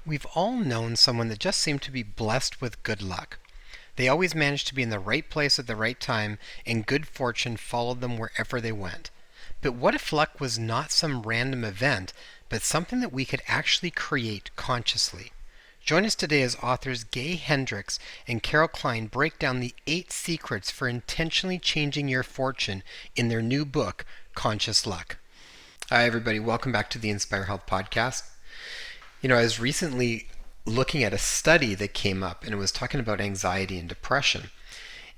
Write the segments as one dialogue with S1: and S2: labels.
S1: We've all known someone that just seemed to be blessed with good luck. They always managed to be in the right place at the right time, and good fortune followed them wherever they went. But what if luck was not some random event, but something that we could actually create consciously? Join us today as authors Gay Hendricks and Kline break down the 8 secrets for intentionally changing your fortune in their new book, Conscious Luck. Hi, everybody. Welcome back to the Inspire Health Podcast. I was recently looking at a study that came up, and it was talking about anxiety and depression.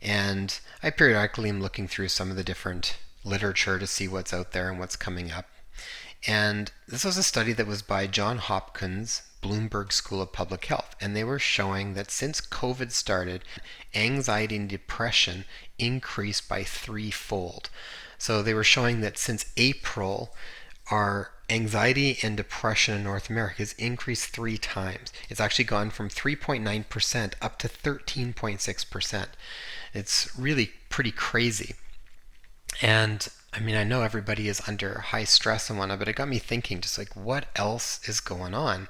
S1: And I periodically am looking through some of the different literature to see what's out there and what's coming up. And this was a study that was by Johns Hopkins Bloomberg School of Public Health, and they were showing that since COVID started, anxiety and depression increased by threefold. So they were showing that since April, our anxiety and depression in North America has increased 3 times. It's actually gone from 3.9% up to 13.6%. It's really pretty crazy. And I know everybody is under high stress and whatnot, but it got me thinking, just like, what else is going on?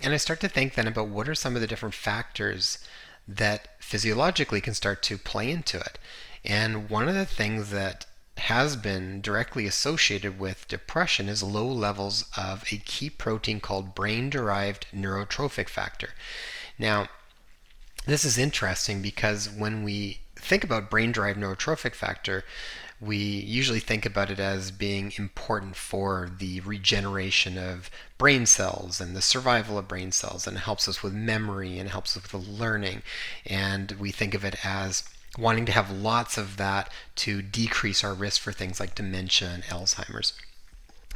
S1: And I start to think then about what are some of the different factors that physiologically can start to play into it. And one of the things that has been directly associated with depression is low levels of a key protein called brain-derived neurotrophic factor. Now, this is interesting because when we think about brain-derived neurotrophic factor, we usually think about it as being important for the regeneration of brain cells and the survival of brain cells, and it helps us with memory and helps us with learning. And we think of it as wanting to have lots of that to decrease our risk for things like dementia and Alzheimer's.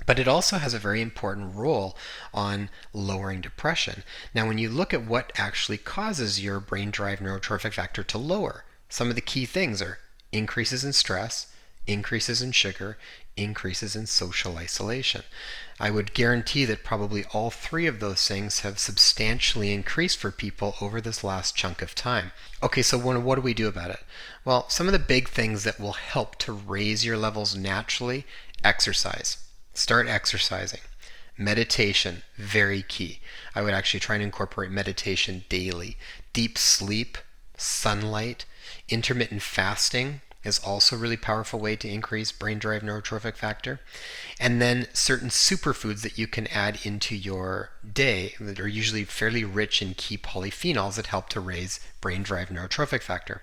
S1: But it also has a very important role on lowering depression. Now, when you look at what actually causes your brain-derived neurotrophic factor to lower, some of the key things are increases in stress, increases in sugar, increases in social isolation. I would guarantee that probably all 3 of those things have substantially increased for people over this last chunk of time. Okay, so what do we do about it? Well, some of the big things that will help to raise your levels naturally: exercise. Start exercising. Meditation, very key. I would actually try and incorporate meditation daily. Deep sleep, sunlight, intermittent fasting is also a really powerful way to increase brain-derived neurotrophic factor. And then certain superfoods that you can add into your day that are usually fairly rich in key polyphenols that help to raise brain-derived neurotrophic factor.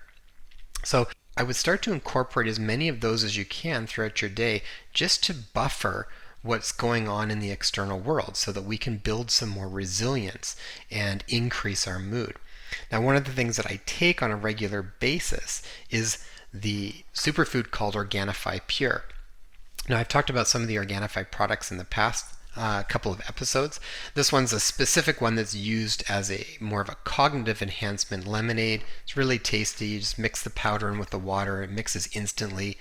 S1: So I would start to incorporate as many of those as you can throughout your day, just to buffer what's going on in the external world so that we can build some more resilience and increase our mood. Now, one of the things that I take on a regular basis is the superfood called Organifi Pure. Now, I've talked about some of the Organifi products in the past couple of episodes. This one's a specific one that's used as a more of a cognitive enhancement lemonade. It's really tasty. You just mix the powder in with the water. It mixes instantly.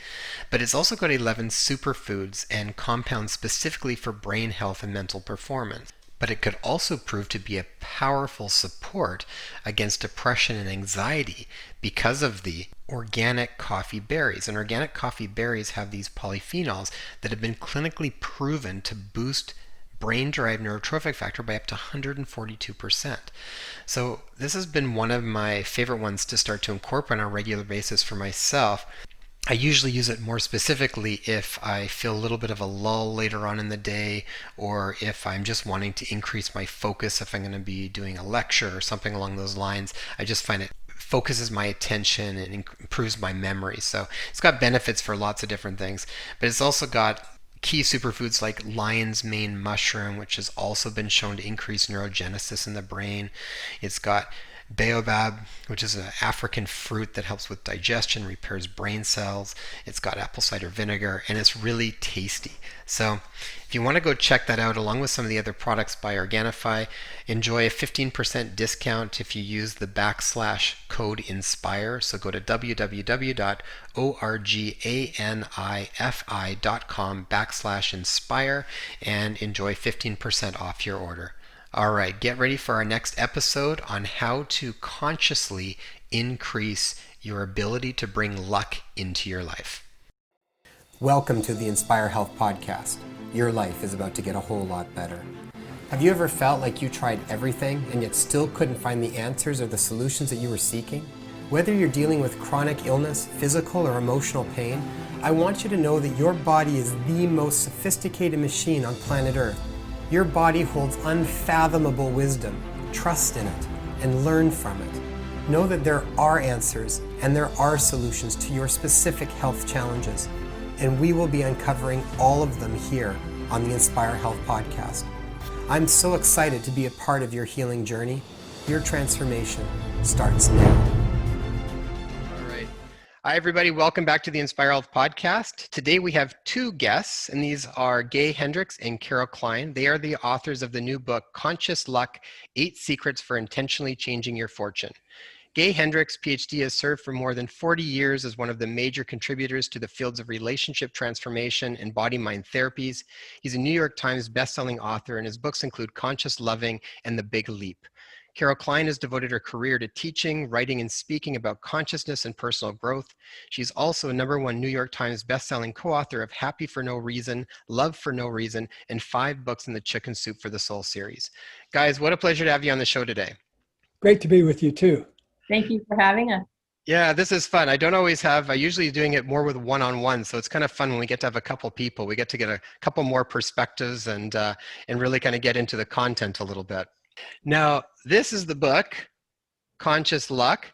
S1: But it's also got 11 superfoods and compounds specifically for brain health and mental performance. But it could also prove to be a powerful support against depression and anxiety because of the organic coffee berries. And organic coffee berries have these polyphenols that have been clinically proven to boost brain-derived neurotrophic factor by up to 142%. So this has been one of my favorite ones to start to incorporate on a regular basis for myself. I usually use it more specifically if I feel a little bit of a lull later on in the day, or if I'm just wanting to increase my focus, if I'm going to be doing a lecture or something along those lines. I just find it focuses my attention and improves my memory. So it's got benefits for lots of different things, but it's also got key superfoods like lion's mane mushroom, which has also been shown to increase neurogenesis in the brain. It's got baobab, which is an African fruit that helps with digestion, repairs brain cells. It's got apple cider vinegar, and it's really tasty. So if you want to go check that out along with some of the other products by Organifi, enjoy a 15% discount if you use the /code INSPIRE. So go to www.organifi.com/inspire and enjoy 15% off your order. All right, get ready for our next episode on how to consciously increase your ability to bring luck into your life. Welcome to the Inspire Health Podcast. Your life is about to get a whole lot better. Have you ever felt like you tried everything and yet still couldn't find the answers or the solutions that you were seeking? Whether you're dealing with chronic illness, physical or emotional pain, I want you to know that your body is the most sophisticated machine on planet Earth. Your body holds unfathomable wisdom. Trust in it and learn from it. Know that there are answers and there are solutions to your specific health challenges. And we will be uncovering all of them here on the Inspire Health Podcast. I'm so excited to be a part of your healing journey. Your transformation starts now. All right. Hi, everybody. Welcome back to the Inspire Health Podcast. Today we have two guests, and these are Gay Hendricks and Carol Kline. They are the authors of the new book, Conscious Luck, 8 Secrets for Intentionally Changing Your Fortune. Gay Hendricks, PhD, has served for more than 40 years as one of the major contributors to the fields of relationship transformation and body-mind therapies. He's a New York Times bestselling author, and his books include Conscious Loving and The Big Leap. Carol Kline has devoted her career to teaching, writing, and speaking about consciousness and personal growth. She's also a #1 New York Times bestselling co-author of Happy for No Reason, Love for No Reason, and 5 books in the Chicken Soup for the Soul series. Guys, what a pleasure to have you on the show today.
S2: Great to be with you too.
S3: Thank you for having us.
S1: Yeah, this is fun. I usually doing it more with one-on-one, so it's kind of fun when we get to have a couple people. We get to get a couple more perspectives and really kind of get into the content a little bit. Now, this is the book, Conscious Luck,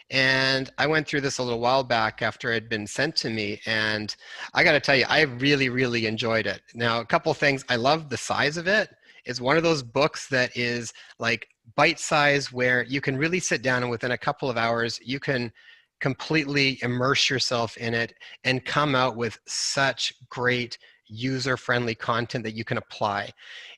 S1: and I went through this a little while back after it had been sent to me, and I got to tell you, I really, really enjoyed it. Now, a couple things. I love the size of it. It's one of those books that is like bite size where you can really sit down and within a couple of hours, you can completely immerse yourself in it and come out with such great user-friendly content that you can apply.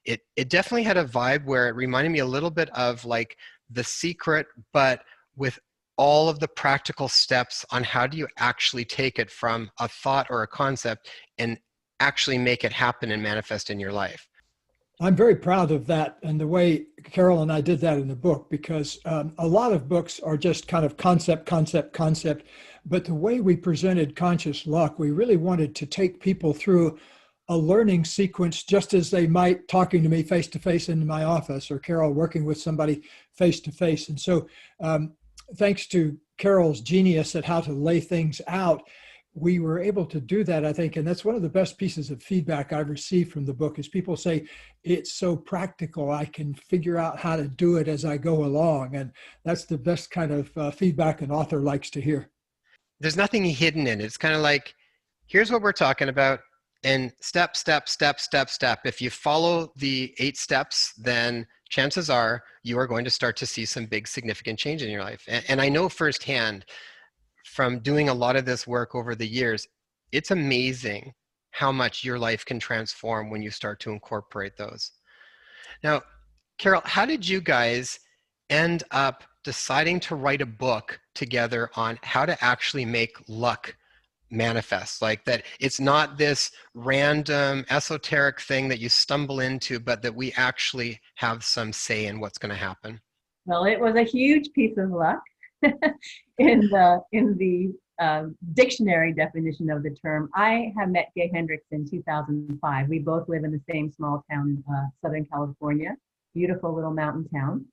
S1: It definitely had a vibe where it reminded me a little bit of like The Secret, but with all of the practical steps on how do you actually take it from a thought or a concept and actually make it happen and manifest in your life.
S2: I'm very proud of that and the way Carol and I did that in the book, because a lot of books are just kind of concept. But the way we presented Conscious Luck, we really wanted to take people through a learning sequence, just as they might talking to me face to face in my office, or Carol working with somebody face to face. And so thanks to Carol's genius at how to lay things out, we were able to do that, I think. And that's one of the best pieces of feedback I've received from the book is people say, it's so practical. I can figure out how to do it as I go along. And that's the best kind of feedback an author likes to hear.
S1: There's nothing hidden in it. It's kind of like, here's what we're talking about. And step. If you follow the 8 steps, then chances are you are going to start to see some big significant change in your life. And I know firsthand, from doing a lot of this work over the years, it's amazing how much your life can transform when you start to incorporate those. Now, Carol, how did you guys end up deciding to write a book together on how to actually make luck manifest? Like that it's not this random esoteric thing that you stumble into, but that we actually have some say in what's going to happen.
S3: Well, it was a huge piece of luck. in the dictionary definition of the term. I have met Gay Hendricks in 2005. We both live in the same small town in Southern California, beautiful little mountain town.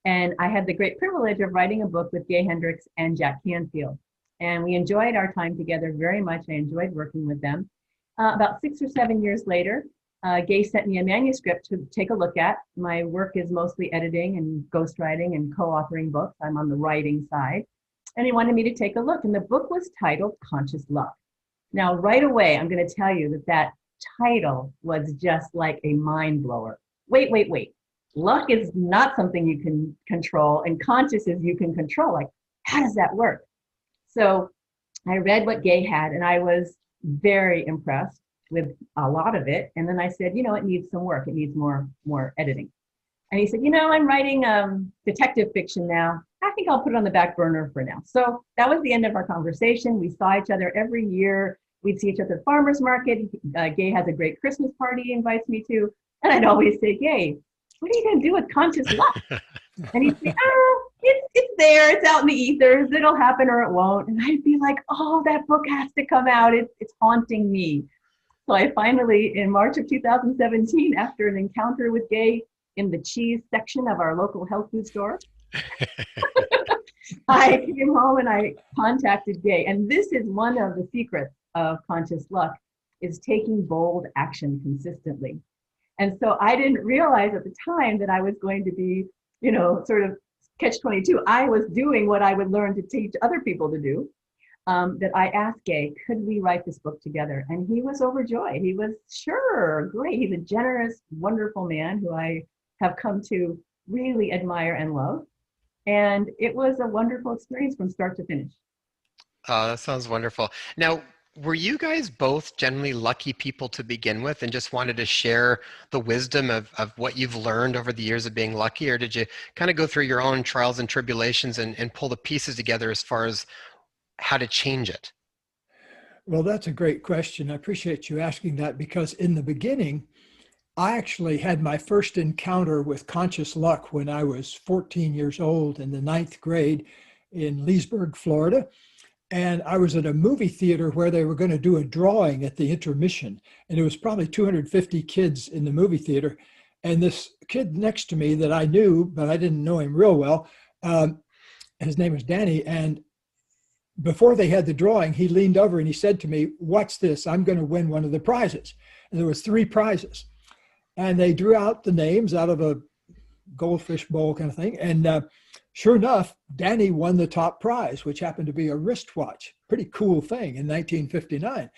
S3: And I had the great privilege of writing a book with Gay Hendricks and Jack Canfield. And we enjoyed our time together very much. I enjoyed working with them. About 6 or 7 years later, Gay sent me a manuscript to take a look at. My work is mostly editing and ghostwriting and co-authoring books. I'm on the writing side. And he wanted me to take a look. And the book was titled Conscious Luck. Now, right away, I'm going to tell you that title was just like a mind blower. Wait. Luck is not something you can control, and conscious is you can control. Like, how does that work? So I read what Gay had, and I was very impressed with a lot of it. And then I said, it needs some work. It needs more editing. And he said, I'm writing detective fiction now. I think I'll put it on the back burner for now. So that was the end of our conversation. We saw each other every year. We'd see each other at the farmer's market. Gay has a great Christmas party he invites me to. And I'd always say, Gay, what are you going to do with Conscious Luck? And he'd say, it's there. It's out in the ethers. It'll happen or it won't. And I'd be like, oh, that book has to come out. It's haunting me. So I finally, in March of 2017, after an encounter with Gay, in the cheese section of our local health food store. I came home and I contacted Gay. And this is one of the secrets of conscious luck, is taking bold action consistently. And so I didn't realize at the time that I was going to be, sort of catch 22. I was doing what I would learn to teach other people to do. That I asked Gay, could we write this book together? And he was overjoyed. He was, sure, great. He's a generous, wonderful man who I have come to really admire and love. And it was a wonderful experience from start to finish.
S1: Oh, that sounds wonderful. Now, were you guys both generally lucky people to begin with and just wanted to share the wisdom of what you've learned over the years of being lucky? Or did you kind of go through your own trials and tribulations and pull the pieces together as far as how to change it?
S2: Well, that's a great question. I appreciate you asking that, because in the beginning, I actually had my first encounter with conscious luck when I was 14 years old in the ninth grade in Leesburg, Florida. And I was at a movie theater where they were going to do a drawing at the intermission. And it was probably 250 kids in the movie theater. And this kid next to me that I knew, but I didn't know him real well, his name was Danny. And before they had the drawing, he leaned over and he said to me, "What's this? I'm going to win one of the prizes." And there was 3 prizes. And they drew out the names out of a goldfish bowl kind of thing. And sure enough, Danny won the top prize, which happened to be a wristwatch. Pretty cool thing in 1959.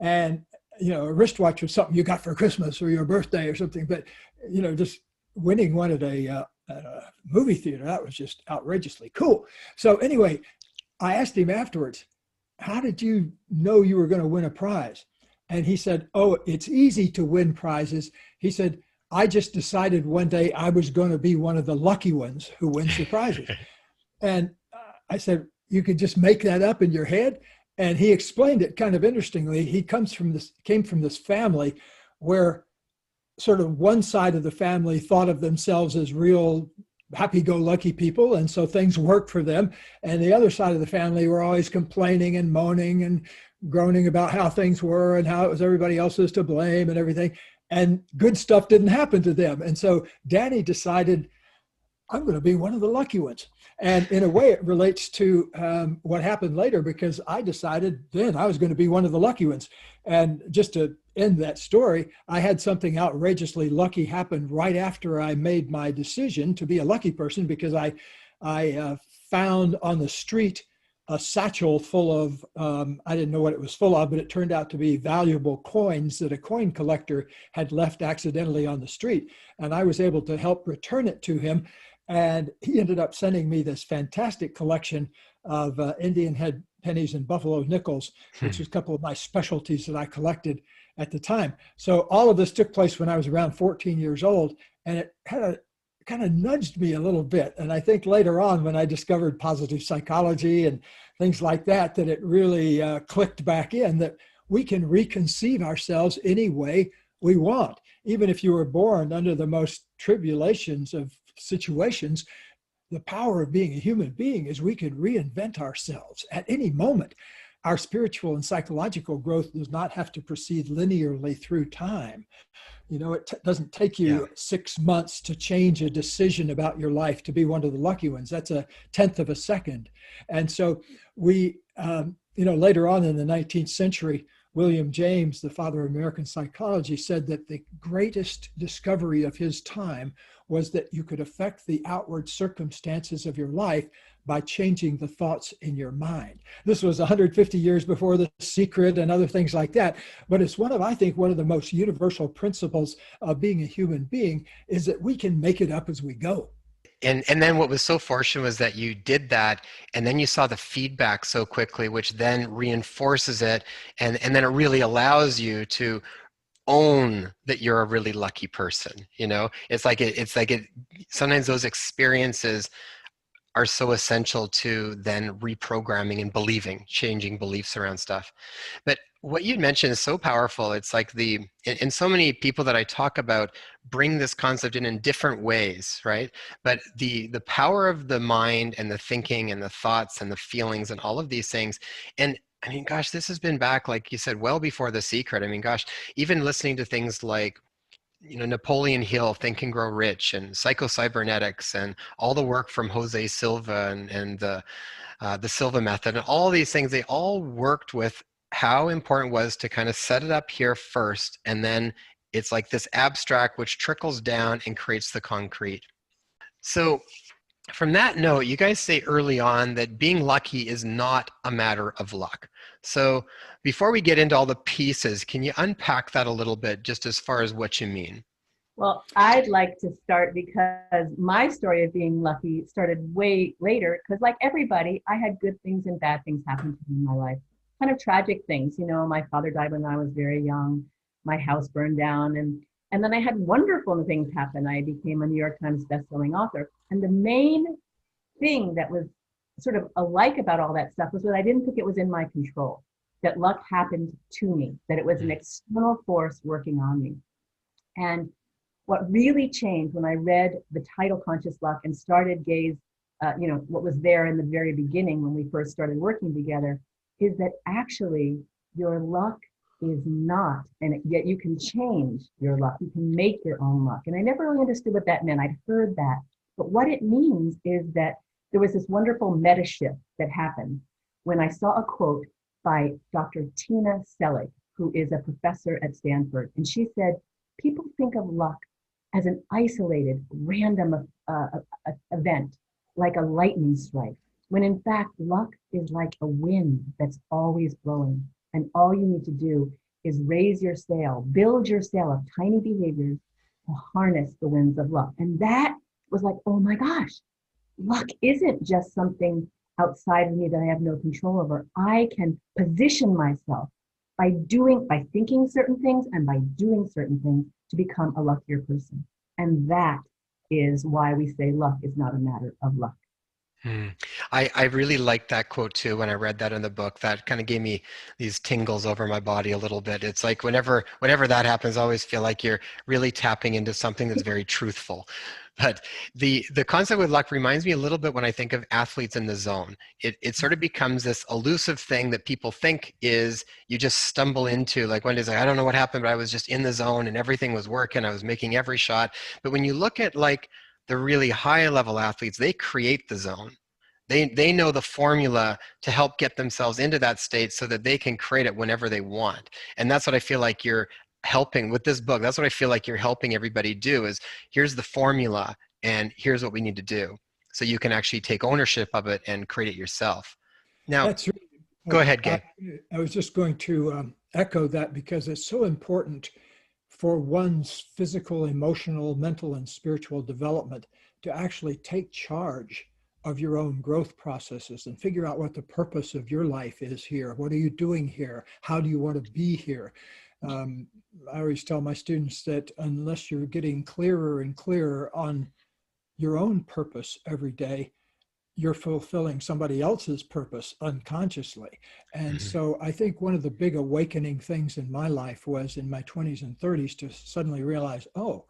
S2: And, a wristwatch was something you got for Christmas or your birthday or something. But, just winning one at a movie theater, that was just outrageously cool. So anyway, I asked him afterwards, "How did you know you were going to win a prize?" And he said, "Oh, it's easy to win prizes." He said, "I just decided one day I was going to be one of the lucky ones who wins the prizes." And I said, "You could just make that up in your head?" And he explained it kind of interestingly. He came from this family where sort of one side of the family thought of themselves as real happy-go-lucky people, and so things worked for them. And the other side of the family were always complaining and moaning and groaning about how things were and how it was everybody else's to blame and everything. And good stuff didn't happen to them. And so Danny decided, I'm going to be one of the lucky ones. And in a way, it relates to what happened later, because I decided then I was going to be one of the lucky ones. And just to end that story, I had something outrageously lucky happen right after I made my decision to be a lucky person, because I found on the street a satchel full of, I didn't know what it was full of, but it turned out to be valuable coins that a coin collector had left accidentally on the street. And I was able to help return it to him. And he ended up sending me this fantastic collection of Indian head pennies and buffalo nickels, which was a couple of my specialties that I collected at the time. So all of this took place when I was around 14 years old, and it kind of nudged me a little bit. And I think later on, when I discovered positive psychology and things like that, that it really clicked back in that we can reconceive ourselves any way we want. Even if you were born under the most tribulations of situations, the power of being a human being is we can reinvent ourselves at any moment. Our spiritual and psychological growth does not have to proceed linearly through time. It doesn't take you 6 months to change a decision about your life to be one of the lucky ones. That's a tenth of a second. And so we, later on in the 19th century, William James, the father of American psychology, said that the greatest discovery of his time was that you could affect the outward circumstances of your life by changing the thoughts in your mind. This was 150 years before The Secret and other things like that. But it's I think one of the most universal principles of being a human being is that we can make it up as we go.
S1: And then what was so fortunate was that you did that, and then you saw the feedback so quickly, which then reinforces it, and then it really allows you to own that you're a really lucky person. It's like sometimes those experiences are so essential to then reprogramming and changing beliefs around stuff. But what you mentioned is so powerful. It's like and so many people that I talk about bring this concept in different ways, right? But the power of the mind and the thinking and the thoughts and the feelings and all of these things. And I mean, gosh, this has been back, like you said, well before The Secret. I mean, gosh, even listening to things like Napoleon Hill, Think and Grow Rich, and psychocybernetics, and all the work from Jose Silva and the Silva method, and all these things, they all worked with how important it was to kind of set it up here first, and then it's like this abstract which trickles down and creates the concrete. So from that note, you guys say early on that being lucky is not a matter of luck. So before we get into all the pieces, can you unpack that a little bit, just as far as what you mean?
S3: Well, I'd like to start because my story of being lucky started way later. Because, like everybody, I had good things and bad things happen to me in my life. Kind of tragic things. My father died when I was very young. My house burned down, and then I had wonderful things happen. I became a New York Times bestselling author. And the main thing that was sort of alike about all that stuff was that I didn't think it was in my control, that luck happened to me, that it was an external force working on me. And what really changed when I read the title Conscious Luck and started gaze, what was there in the very beginning when we first started working together, is that actually your luck is not, and yet you can change your luck. You can make your own luck. And I never really understood what that meant. I'd heard that. But what it means is that there was this wonderful meta shift that happened when I saw a quote by Dr. Tina Selig, who is a professor at Stanford. And she said, people think of luck as an isolated, random event, like a lightning strike, when in fact, luck is like a wind that's always blowing. And all you need to do is raise your sail, build your sail of tiny behaviors to harness the winds of luck. And that was like, oh my gosh, luck isn't just something outside of me that I have no control over. I can position myself by thinking certain things and by doing certain things to become a luckier person. And that is why we say luck is not a matter of luck.
S1: I really liked that quote too when I read that in the book. That kind of gave me these tingles over my body a little bit. It's like whenever that happens, I always feel like you're really tapping into something that's very truthful. But the concept with luck reminds me a little bit when I think of athletes in the zone. It sort of becomes this elusive thing that people think is you just stumble into. Like one day's like, I don't know what happened, but I was just in the zone and everything was working. I was making every shot. But when you look at like the really high level athletes, they create the zone. They know the formula to help get themselves into that state so that they can create it whenever they want. And that's what I feel like you're helping with this book. That's what I feel like you're helping everybody do is here's the formula and here's what we need to do. So you can actually take ownership of it and create it yourself. Now,
S2: That's really,
S1: go ahead, Gay.
S2: I was just going to echo that because it's so important for one's physical, emotional, mental, and spiritual development to actually take charge of your own growth processes and figure out what the purpose of your life is here. What are you doing here? How do you want to be here? I always tell my students that unless you're getting clearer and clearer on your own purpose every day, you're fulfilling somebody else's purpose unconsciously. And so I think one of the big awakening things in my life was in my 20s and 30s to suddenly realize, oh,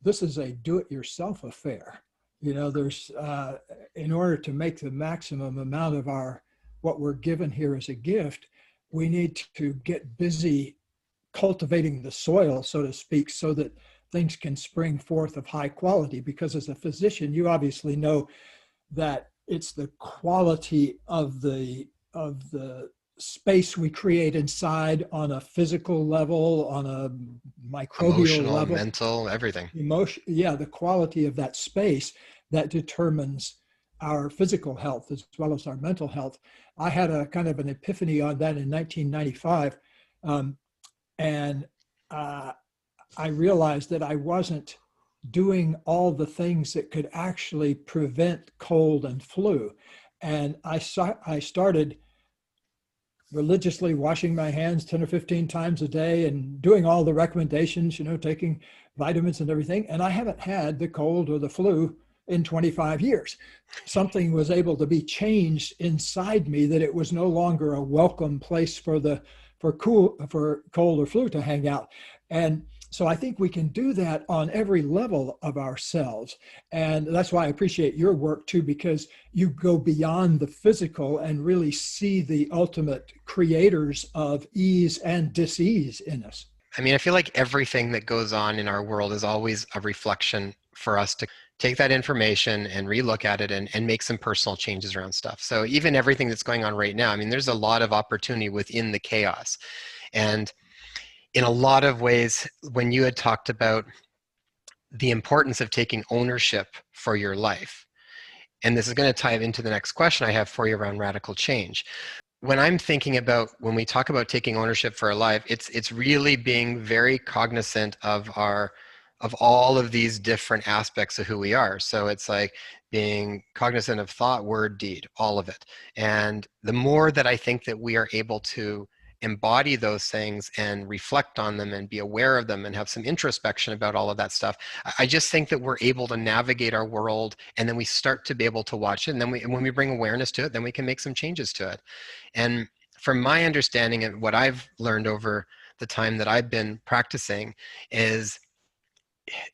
S2: this is a do-it-yourself affair. There's, in order to make the maximum amount of what we're given here as a gift, we need to get busy cultivating the soil, so to speak, so that things can spring forth of high quality. Because as a physician, you obviously know that it's the quality of the space we create inside on a physical level, on a microbial
S1: Emotional,
S2: level,
S1: mental, everything.
S2: The quality of that space that determines our physical health as well as our mental health. I had a kind of an epiphany on that in 1995. And I realized that I wasn't doing all the things that could actually prevent cold and flu. And I started religiously washing my hands 10 or 15 times a day and doing all the recommendations, taking vitamins and everything. And I haven't had the cold or the flu in 25 years. Something was able to be changed inside me that it was no longer a welcome place for cold or flu to hang out. And so I think we can do that on every level of ourselves. And that's why I appreciate your work too, because you go beyond the physical and really see the ultimate creators of ease and dis-ease in us.
S1: I mean, I feel like everything that goes on in our world is always a reflection for us to take that information and relook at it and make some personal changes around stuff. So even everything that's going on right now, I mean, there's a lot of opportunity within the chaos. And in a lot of ways, when you had talked about the importance of taking ownership for your life, and this is going to tie into the next question I have for you around radical change. When I'm thinking about when we talk about taking ownership for our life, it's really being very cognizant of all of these different aspects of who we are. So it's like being cognizant of thought, word, deed, all of it. And the more that I think that we are able to embody those things and reflect on them and be aware of them and have some introspection about all of that stuff, I just think that we're able to navigate our world, and then we start to be able to watch it, and then when we bring awareness to it, then we can make some changes to it. And from my understanding and what I've learned over the time that I've been practicing is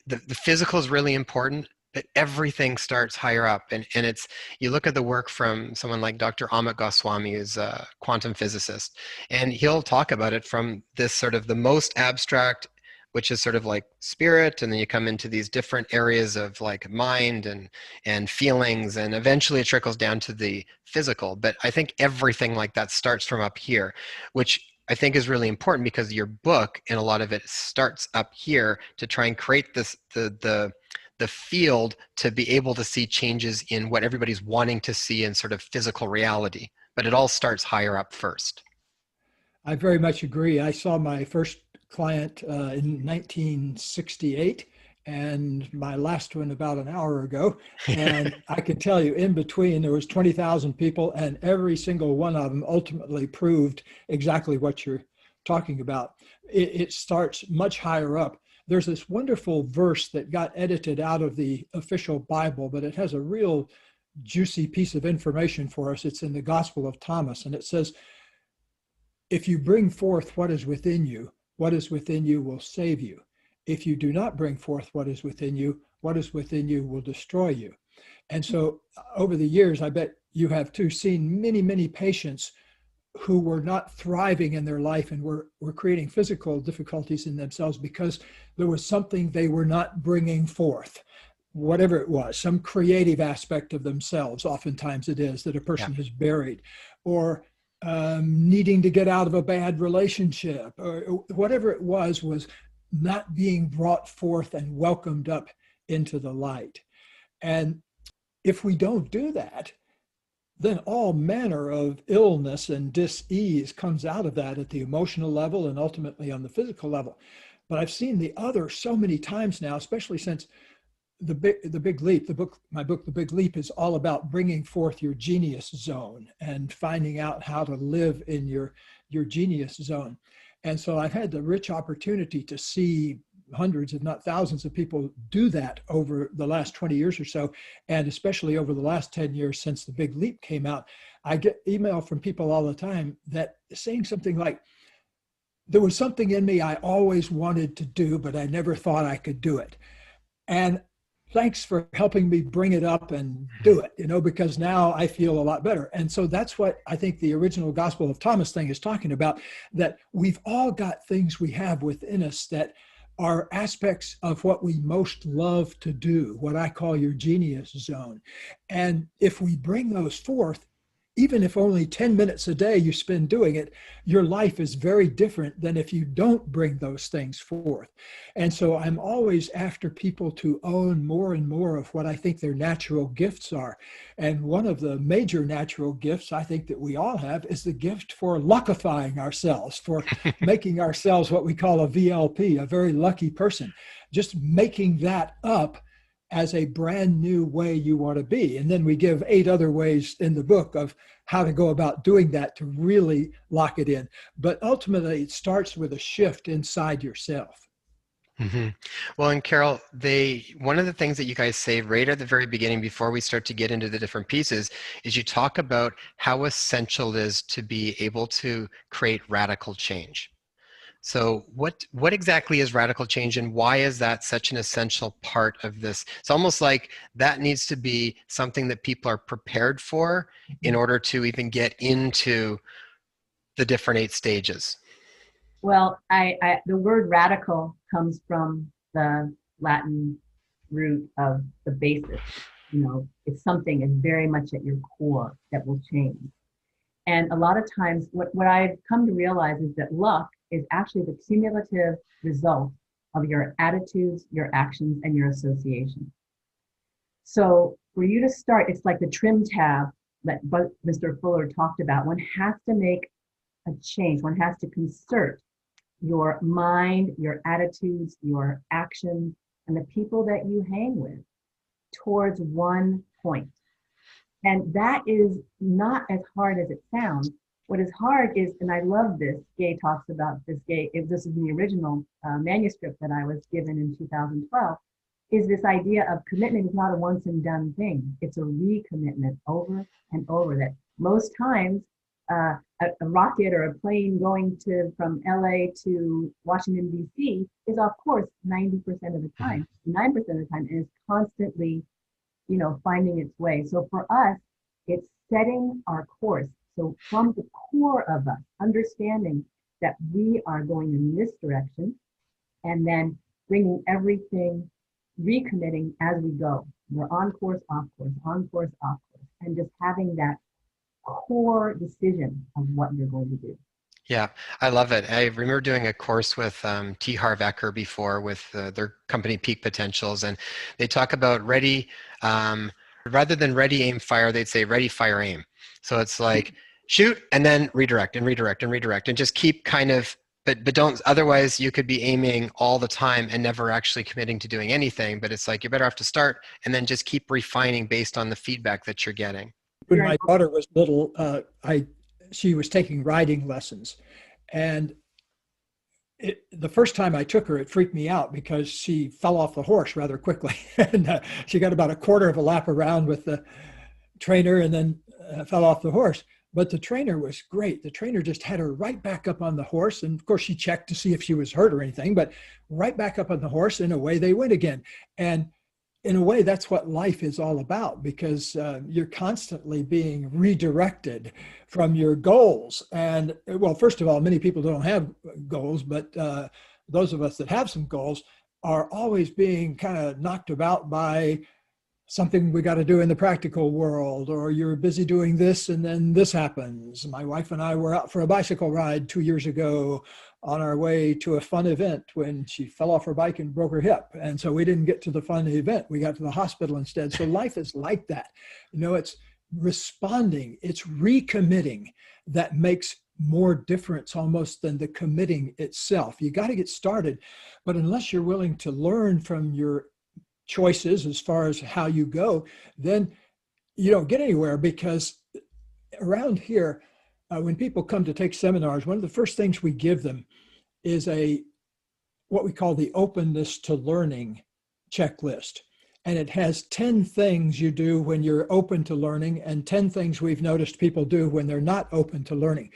S1: the physical is really important, but everything starts higher up. And it's, you look at the work from someone like Dr. Amit Goswami, who's a quantum physicist, and he'll talk about it from this sort of the most abstract, which is sort of like spirit, and then you come into these different areas of like mind and feelings, and eventually it trickles down to the physical. But I think everything like that starts from up here, which I think is really important, because your book and a lot of it starts up here to try and create this the field to be able to see changes in what everybody's wanting to see in sort of physical reality. But it all starts higher up first.
S2: I very much agree. I saw my first client in 1968 and my last one about an hour ago. And I can tell you in between, there was 20,000 people and every single one of them ultimately proved exactly what you're talking about. It starts much higher up. There's this wonderful verse that got edited out of the official Bible, but it has a real juicy piece of information for us. It's in the Gospel of Thomas, and it says, if you bring forth what is within you, what is within you will save you. If you do not bring forth what is within you, what is within you will destroy you. And so over the years, I bet you have too seen many, many patients who were not thriving in their life and were creating physical difficulties in themselves because there was something they were not bringing forth, whatever it was, some creative aspect of themselves. Oftentimes it is that a
S1: Yeah.
S2: person has buried, or needing to get out of a bad relationship, or whatever it was not being brought forth and welcomed up into the light. And if we don't do that, then all manner of illness and dis-ease comes out of that at the emotional level and ultimately on the physical level. But I've seen the other so many times now, especially since the big leap, my book, The Big Leap, is all about bringing forth your genius zone and finding out how to live in your genius zone. And so I've had the rich opportunity to see hundreds, if not thousands of people do that over the last 20 years or so. And especially over the last 10 years since The Big Leap came out, I get email from people all the time that saying something like, there was something in me I always wanted to do, but I never thought I could do it. And thanks for helping me bring it up and do it, because now I feel a lot better. And so that's what I think the original Gospel of Thomas thing is talking about, that we've all got things we have within us that are aspects of what we most love to do, what I call your genius zone. And if we bring those forth, even if only 10 minutes a day you spend doing it, your life is very different than if you don't bring those things forth. And so I'm always after people to own more and more of what I think their natural gifts are. And one of the major natural gifts I think that we all have is the gift for luckifying ourselves, for making ourselves what we call a VLP, a very lucky person, just making that up as a brand new way you want to be. And then we give 8 other ways in the book of how to go about doing that to really lock it in. But ultimately, it starts with a shift inside yourself.
S1: Mm-hmm. Well, and Carol, one of the things that you guys say right at the very beginning, before we start to get into the different pieces, is you talk about how essential it is to be able to create radical change. So what exactly is radical change, and why is that such an essential part of this? It's almost like that needs to be something that people are prepared for in order to even get into the different 8 stages.
S3: Well, the word radical comes from the Latin root of the basis. It's something is very much at your core that will change. And a lot of times, what I've come to realize is that luck is actually the cumulative result of your attitudes, your actions, and your associations. So for you to start, it's like the trim tab that Mr. Fuller talked about. One has to make a change. One has to concert your mind, your attitudes, your actions, and the people that you hang with towards one point. And that is not as hard as it sounds. What is hard is, and I love this, Gay talks about this, this is in the original manuscript that I was given in 2012, is this idea of commitment is not a once and done thing. It's a recommitment over and over, that most times a rocket or a plane going from LA to Washington, D.C. is off course 90% of the time. 9% of the time is constantly, finding its way. So for us, it's setting our course. So from the core of us, understanding that we are going in this direction, and then bringing everything, recommitting as we go. We're on course, off course, on course, off course, and just having that core decision of what you're going to do.
S1: Yeah, I love it. I remember doing a course with T. Harv Eker before with their company Peak Potentials, and they talk about ready, rather than ready, aim, fire, they'd say ready, fire, aim. So it's like shoot and then redirect and redirect and redirect and just keep kind of, but don't, otherwise you could be aiming all the time and never actually committing to doing anything. But it's like you're better off to start and then just keep refining based on the feedback that you're getting.
S2: When my daughter was little, she was taking riding lessons, and the first time I took her, it freaked me out because she fell off the horse rather quickly, and she got about a quarter of a lap around with the trainer, and then fell off the horse. But the trainer was great. The trainer just had her right back up on the horse, and of course she checked to see if she was hurt or anything, but right back up on the horse, and away they went again. And in a way, that's what life is all about, because you're constantly being redirected from your goals. And well, first of all, many people don't have goals, but those of us that have some goals are always being kind of knocked about by something we got to do in the practical world, or you're busy doing this and then this happens. My wife and I were out for a bicycle ride 2 years ago on our way to a fun event when she fell off her bike and broke her hip. And so we didn't get to the fun event. We got to the hospital instead. So life is like that. It's responding, it's recommitting that makes more difference almost than the committing itself. You got to get started, but unless you're willing to learn from your choices as far as how you go, then you don't get anywhere. Because around here, when people come to take seminars, one of the first things we give them is what we call the openness to learning checklist. And it has 10 things you do when you're open to learning, and 10 things we've noticed people do when they're not open to learning.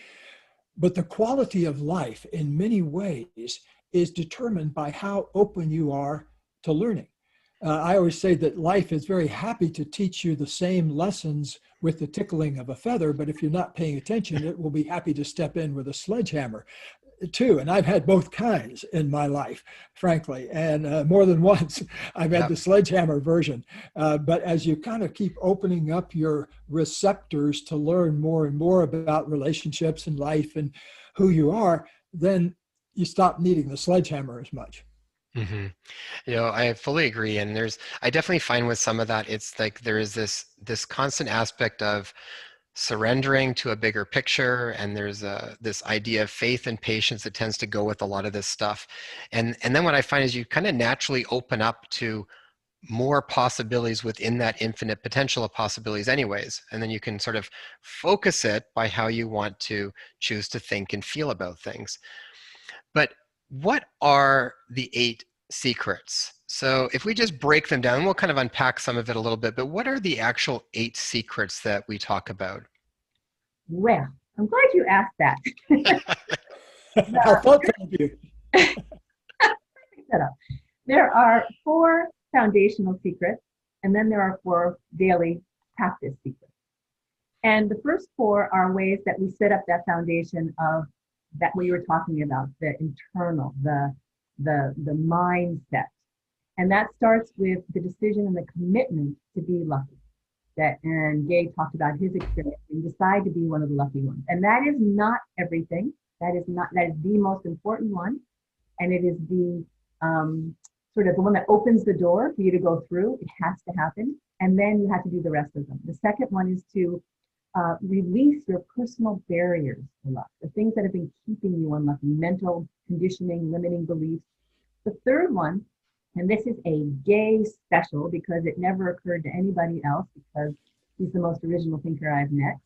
S2: But the quality of life in many ways is determined by how open you are to learning. I always say that life is very happy to teach you the same lessons with the tickling of a feather, but if you're not paying attention, it will be happy to step in with a sledgehammer too. And I've had both kinds in my life, frankly, and more than once I've had the sledgehammer version. But as you kind of keep opening up your receptors to learn more and more about relationships and life and who you are, then you stop needing the sledgehammer as much.
S1: Mm-hmm. I fully agree. And I definitely find with some of that, it's like there is this constant aspect of surrendering to a bigger picture. And there's this idea of faith and patience that tends to go with a lot of this stuff. And then what I find is you kind of naturally open up to more possibilities within that infinite potential of possibilities anyways. And then you can sort of focus it by how you want to choose to think and feel about things. But what are the 8 secrets? So if we just break them down, we'll kind of unpack some of it a little bit, but what are the actual 8 secrets that we talk about?
S3: Well, I'm glad you asked that.
S2: How thoughtful of you.
S3: There are 4 foundational secrets, and then there are 4 daily practice secrets. And the first 4 are ways that we set up that foundation of that what you were talking about, the internal, the mindset. And that starts with the decision and the commitment to be lucky. That, and Gay talked about his experience and decide to be one of the lucky ones. And that is not everything. That is the most important one. And it is the sort of the one that opens the door for you to go through. It has to happen. And then you have to do the rest of them. The second one is to release your personal barriers to luck, the things that have been keeping you unlucky, mental conditioning, limiting beliefs. The third one, and this is a Gay special because it never occurred to anybody else because he's the most original thinker I've met,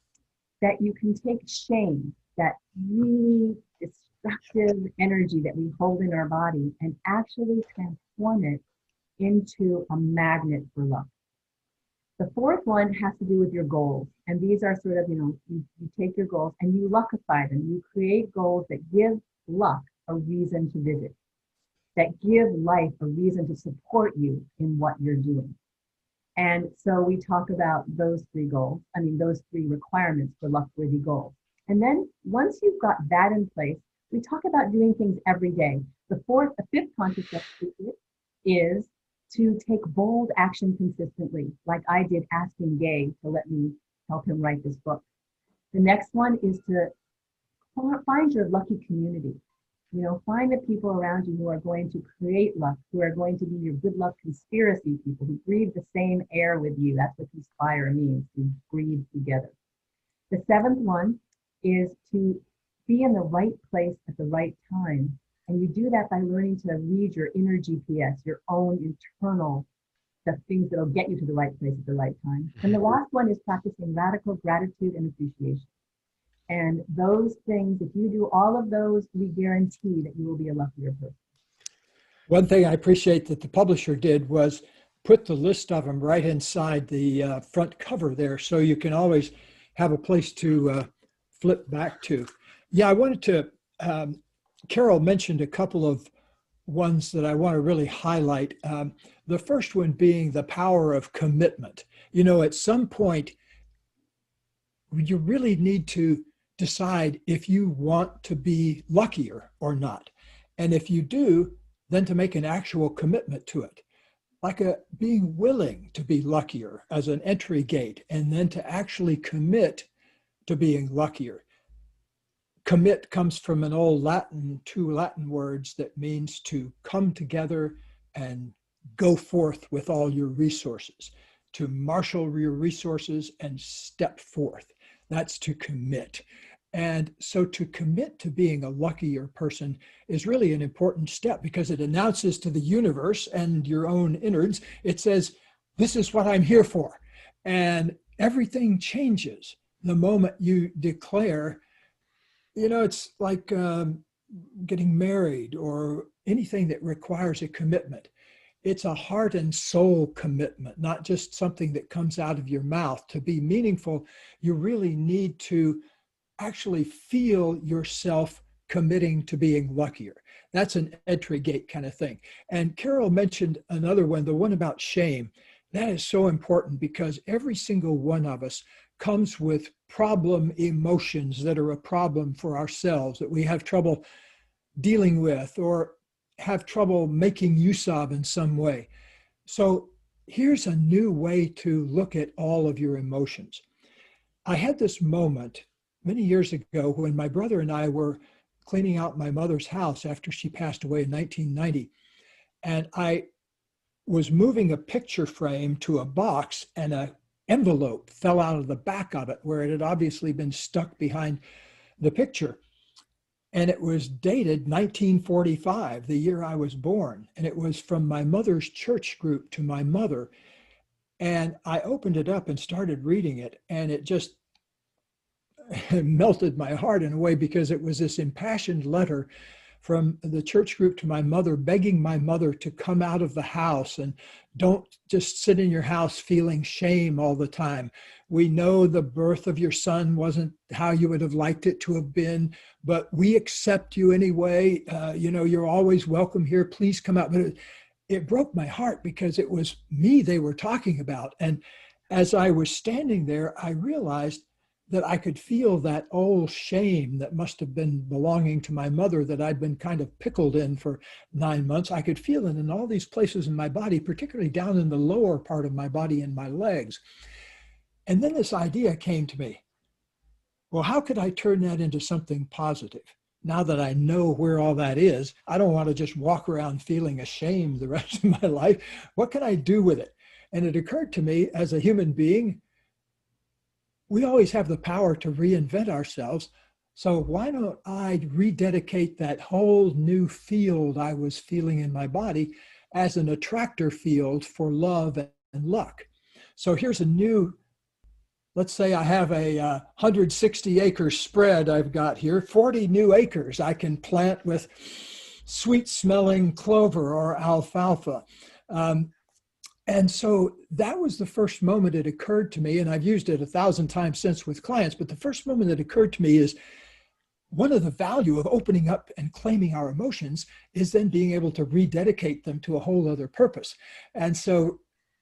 S3: that you can take shame, that really destructive energy that we hold in our body, and actually transform it into a magnet for luck. The fourth one has to do with your goals. And these are sort of, you take your goals and you luckify them. You create goals that give luck a reason to visit, that give life a reason to support you in what you're doing. And so we talk about those those three requirements for luck-worthy goals. And then once you've got that in place, we talk about doing things every day. The fifth conscious toolkit is to take bold action consistently, like I did asking Gay to let me help him write this book. The next one is to find your lucky community. Find the people around you who are going to create luck, who are going to be your good luck conspiracy people, who breathe the same air with you. That's what conspire means, to breathe together. The seventh one is to be in the right place at the right time. And you do that by learning to read your inner GPS, your own internal, the things that'll get you to the right place at the right time. And the last one is practicing radical gratitude and appreciation. And those things, if you do all of those, we guarantee that you will be a luckier person.
S2: One thing I appreciate that the publisher did was put the list of them right inside the front cover there, so you can always have a place to flip back to. Yeah, I wanted to, Carol mentioned a couple of ones that I want to really highlight. The first one being the power of commitment. At some point, you really need to decide if you want to be luckier or not. And if you do, then to make an actual commitment to it, like being willing to be luckier as an entry gate, and then to actually commit to being luckier. Commit comes from an old two Latin words that means to come together and go forth with all your resources, to marshal your resources and step forth. That's to commit. And so to commit to being a luckier person is really an important step, because it announces to the universe and your own innards, it says, this is what I'm here for. And everything changes the moment you declare. It's like getting married or anything that requires a commitment. It's a heart and soul commitment, not just something that comes out of your mouth. To be meaningful, you really need to actually feel yourself committing to being luckier. That's an entry gate kind of thing. And Carol mentioned another one, the one about shame. That is so important, because every single one of us comes with problem emotions that are a problem for ourselves, that we have trouble dealing with or have trouble making use of in some way. So here's a new way to look at all of your emotions. I had this moment many years ago when my brother and I were cleaning out my mother's house after she passed away in 1990. And I was moving a picture frame to a box, and an envelope fell out of the back of it where it had obviously been stuck behind the picture. And it was dated 1945, the year I was born. And it was from my mother's church group to my mother. And I opened it up and started reading it, and it just melted my heart in a way, because it was this impassioned letter from the church group to my mother, begging my mother to come out of the house and don't just sit in your house feeling shame all the time. We know the birth of your son wasn't how you would have liked it to have been, but we accept you anyway. You're always welcome here. Please come out. But it broke my heart, because it was me they were talking about. And as I was standing there, I realized that I could feel that old shame that must have been belonging to my mother that I'd been kind of pickled in for 9 months. I could feel it in all these places in my body, particularly down in the lower part of my body and my legs. And then this idea came to me. Well, how could I turn that into something positive? Now that I know where all that is, I don't want to just walk around feeling ashamed the rest of my life. What can I do with it? And it occurred to me, as a human being, we always have the power to reinvent ourselves. So why don't I rededicate that whole new field I was feeling in my body as an attractor field for love and luck? So here's a new, let's say I have a 160 acre spread I've got here, 40 new acres I can plant with sweet smelling clover or alfalfa. And so that was the first moment it occurred to me, and I've used it 1,000 times since with clients, but the first moment that occurred to me is one of the value of opening up and claiming our emotions is then being able to rededicate them to a whole other purpose. And so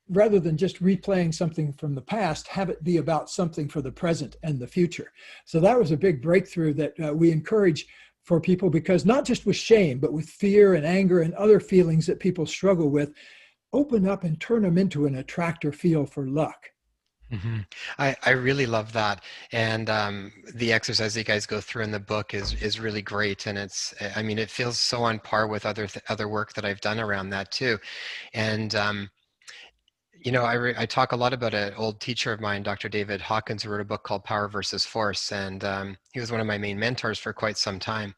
S2: rather than just replaying something from the past, have it be about something for the present and the future. So that was a big breakthrough that we encourage for people, because not just with shame, but with fear and anger and other feelings that people struggle with, open up and turn them into an attractor field for luck.
S1: Hmm. I really love that. And the exercise that you guys go through in the book is really great. And it's, I mean, it feels so on par with other work that I've done around that too. And you know, I talk a lot about an old teacher of mine, Dr. David Hawkins, who wrote a book called Power versus Force, and he was one of my main mentors for quite some time.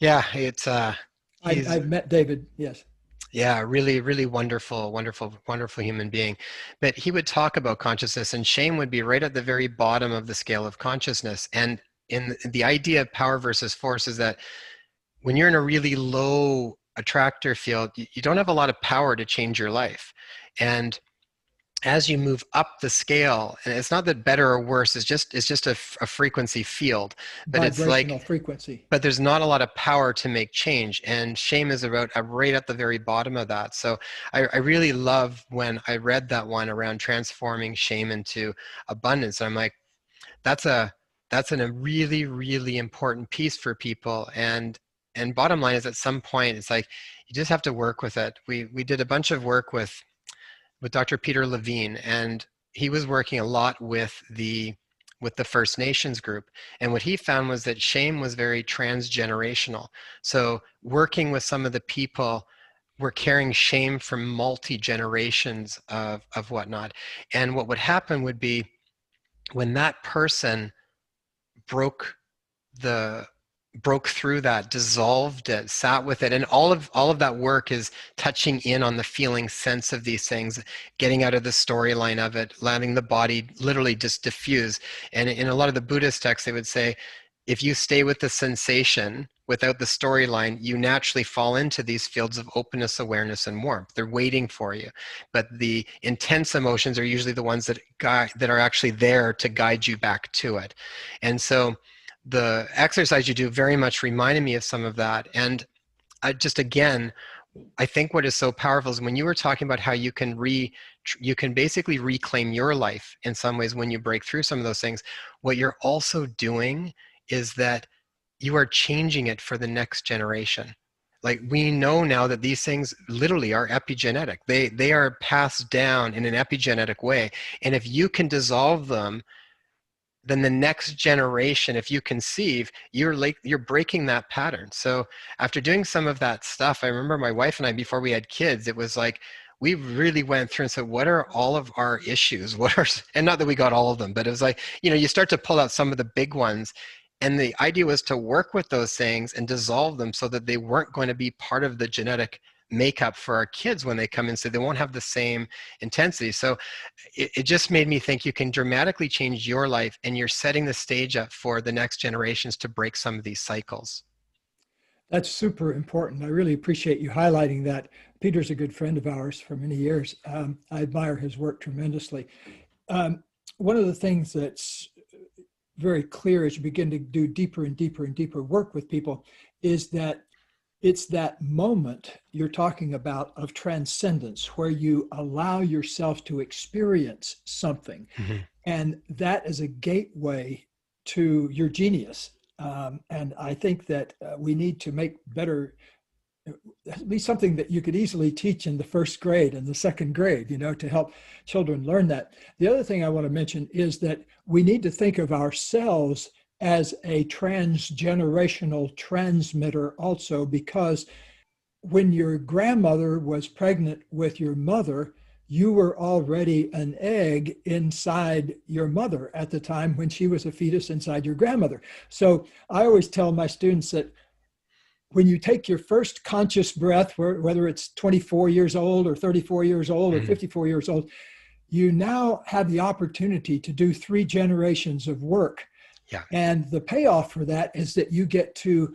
S1: Yeah, it's he's
S2: I've met David, yes.
S1: yeah, really, really wonderful, wonderful, wonderful human being. But he would talk about consciousness, and shame would be right at the very bottom of the scale of consciousness. And in the idea of power versus force is that when you're in a really low attractor field, you don't have a lot of power to change your life. And as you move up the scale, and it's not that better or worse, it's just a frequency field, but it's
S2: Vibrational
S1: like,
S2: frequency.
S1: but there's not a lot of power to make change, and shame is about right at the very bottom of that. So I really love when I read that one around transforming shame into abundance. I'm like, that's a really, really important piece for people. And bottom line is, at some point it's like you just have to work with it. We did a bunch of work with Dr. Peter Levine, and he was working a lot with the First Nations group. And what he found was that shame was very transgenerational. So working with some of the people were carrying shame from multi-generations of whatnot. And what would happen would be, when that person broke the broke through that, dissolved it, sat with it, and all of that work is touching in on the feeling sense of these things, getting out of the storyline of it, letting the body literally just diffuse. And in a lot of the Buddhist texts, they would say, if you stay with the sensation without the storyline, you naturally fall into these fields of openness, awareness, and warmth. They're waiting for you. But the intense emotions are usually the ones that are actually there to guide you back to it. And so the exercise you do very much reminded me of some of that. And again, I think what is so powerful is when you were talking about how you can basically reclaim your life in some ways when you break through some of those things. What you're also doing is that you are changing it for the next generation. Like, we know now that these things literally are epigenetic. They are passed down in an epigenetic way. And if you can dissolve them, then the next generation, if you conceive, you're breaking that pattern. So after doing some of that stuff, I remember my wife and I, before we had kids, it was like we really went through and said, what are all of our issues? And not that we got all of them, but it was like, you start to pull out some of the big ones. And the idea was to work with those things and dissolve them so that they weren't going to be part of the genetic makeup for our kids when they come in, so they won't have the same intensity. So it just made me think you can dramatically change your life, and you're setting the stage up for the next generations to break some of these cycles.
S2: That's super important. I really appreciate you highlighting that. Peter's a good friend of ours for many years. I admire his work tremendously. One of the things that's very clear as you begin to do deeper and deeper and deeper work with people is that it's that moment you're talking about of transcendence where you allow yourself to experience something.
S1: Mhm.
S2: And that is a gateway to your genius. And I think that we need to make better, at least something that you could easily teach in the first grade and the second grade, to help children learn that. The other thing I want to mention is that we need to think of ourselves as a transgenerational transmitter also, because when your grandmother was pregnant with your mother, you were already an egg inside your mother at the time when she was a fetus inside your grandmother. So I always tell my students that when you take your first conscious breath, whether it's 24 years old or 34 years old or
S1: Mhm.
S2: 54 years old, you now have the opportunity to do 3 generations of work.
S1: Yeah.
S2: And the payoff for that is that you get to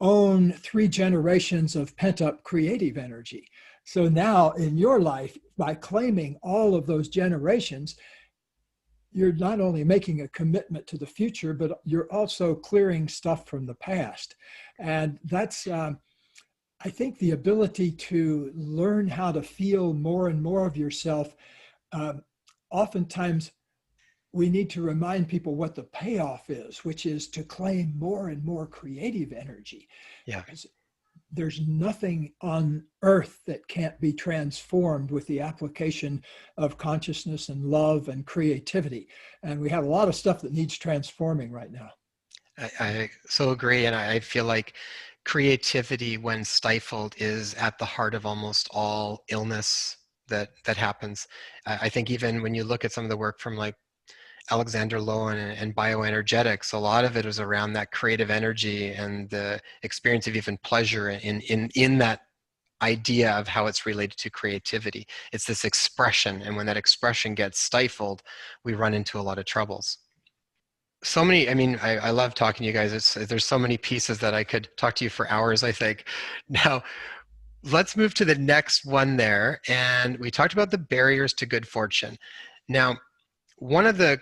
S2: own 3 generations of pent up creative energy. So now in your life, by claiming all of those generations, you're not only making a commitment to the future, but you're also clearing stuff from the past. And that's, I think, the ability to learn how to feel more and more of yourself. Um, Oftentimes, we need to remind people what the payoff is, which is to claim more and more creative energy.
S1: Yeah.
S2: Because there's nothing on earth that can't be transformed with the application of consciousness and love and creativity. And we have a lot of stuff that needs transforming right now.
S1: I so agree, and I feel like creativity, when stifled, is at the heart of almost all illness that happens. I think even when you look at some of the work from like Alexander Lowen and bioenergetics, a lot of it was around that creative energy and the experience of even pleasure in that idea of how it's related to creativity. It's this expression, and when that expression gets stifled, we run into a lot of troubles. So many, I mean, I love talking to you guys. There's so many pieces that I could talk to you for hours, I think. Now, let's move to the next one there. And we talked about the barriers to good fortune. Now, one of the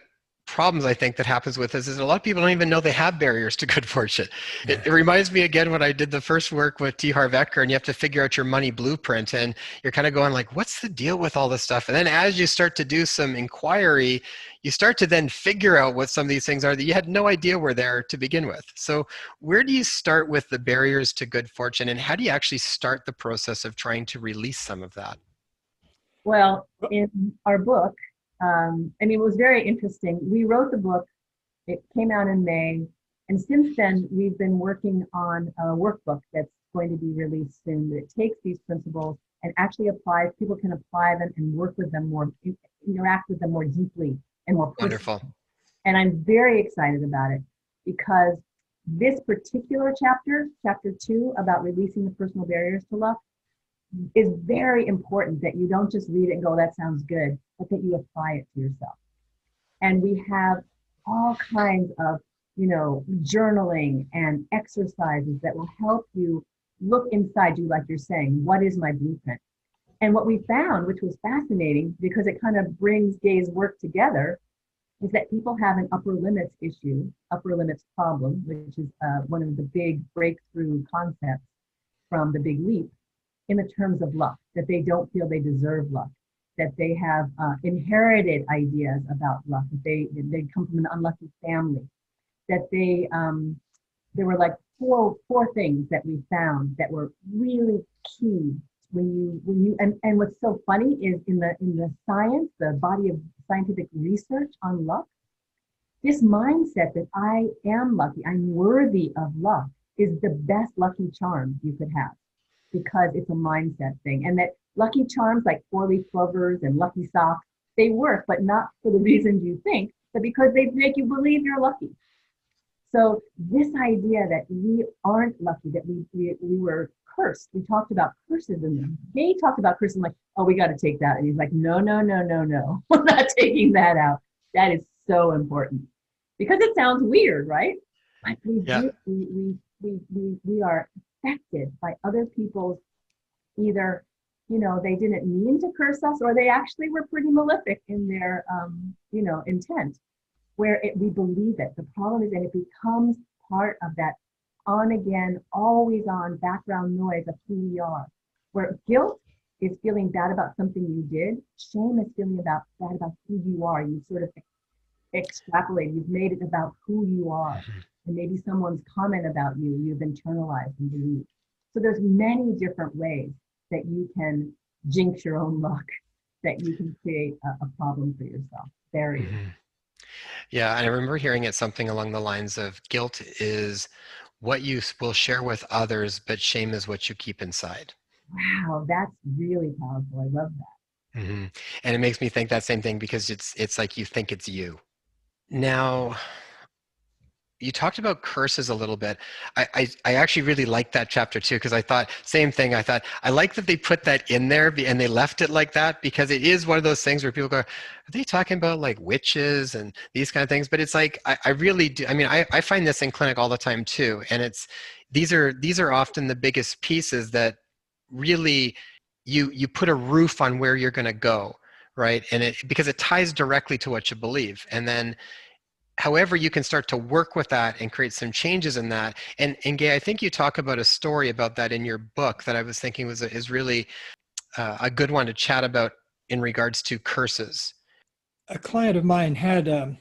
S1: problems I think that happens with this is a lot of people don't even know they have barriers to good fortune. It reminds me again when I did the first work with T. Harv Eker, and you have to figure out your money blueprint, and you're kind of going like, what's the deal with all this stuff? And then as you start to do some inquiry, you start to then figure out what some of these things are that you had no idea were there to begin with. So where do you start with the barriers to good fortune, and how do you actually start the process of trying to release some of that?
S3: Well, in our book, it was very interesting. We wrote the book, it came out in May, and since then we've been working on a workbook that's going to be released soon that takes these principles and actually applies, people can apply them and work with them more, interact with them more deeply and more personally.
S1: Wonderful.
S3: And I'm very excited about it because this particular chapter, chapter 2, about releasing the personal barriers to luck, is very important that you don't just read it and go, that sounds good, but that you apply it to yourself. And we have all kinds of, journaling and exercises that will help you look inside you, like you're saying, what is my blueprint? And what we found, which was fascinating because it kind of brings Gay's work together, is that people have an upper limits issue, upper limits problem, which is one of the big breakthrough concepts from the Big Leap, in the terms of luck, that they don't feel they deserve luck, that they have inherited ideas about luck, that they come from an unlucky family, that there were like four things that we found that were really key and what's so funny is in the science, the body of scientific research on luck, this mindset that I am lucky, I'm worthy of luck, is the best lucky charm you could have, because it's a mindset thing. And that lucky charms like 4-leaf clovers and lucky socks, they work, but not for the reasons you think, but because they make you believe you're lucky. So this idea that we aren't lucky, that we were cursed. We talked about curses, and they talked about curses like, oh, we got to take that. And he's like, no, we're not taking that out. That is so important because it sounds weird, right? But we are affected by other people's, either, they didn't mean to curse us, or they actually were pretty malefic in their, intent, where we believe it. The problem is that it becomes part of that on again, always on background noise of who we are. Where guilt is feeling bad about something you did, shame is feeling bad about who you are. You sort of extrapolate, you've made it about who you are. And maybe someone's comment about you, you've internalized and believed. So there's many different ways that you can jinx your own luck, that you can create a problem for yourself. Barriers.
S1: Mhm. Yeah, and I remember hearing it something along the lines of guilt is what you will share with others, but shame is what you keep inside.
S3: Wow, that's really powerful. I love that.
S1: hmm And it makes me think that same thing because it's like you think it's you. Now, you talked about curses a little bit. I actually really liked that chapter too because I thought same thing. I thought I like that they put that in there and they left it like that because it is one of those things where people go, are they talking about like witches and these kind of things? But it's like I really do. I mean, I find this in clinic all the time too, and it's these are often the biggest pieces that really you put a roof on where you're going to go, right? And it because it ties directly to what you believe, and then however you can start to work with that and create some changes in that. And Gay, I think you talk about a story about that in your book that I was thinking is really a good one to chat about in regards to curses.
S2: A client of mine had, I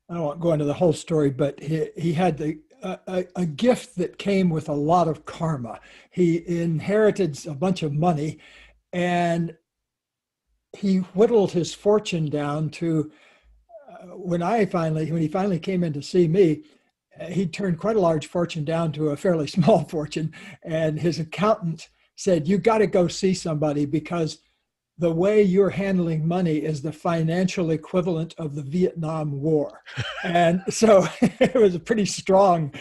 S2: don't want to go into the whole story, but he had a gift that came with a lot of karma. He inherited a bunch of money, and he whittled his fortune down to when he finally came in to see me, he turned quite a large fortune down to a fairly small fortune. And his accountant said, "You got to go see somebody because the way you're handling money is the financial equivalent of the Vietnam War." And so it was a pretty strong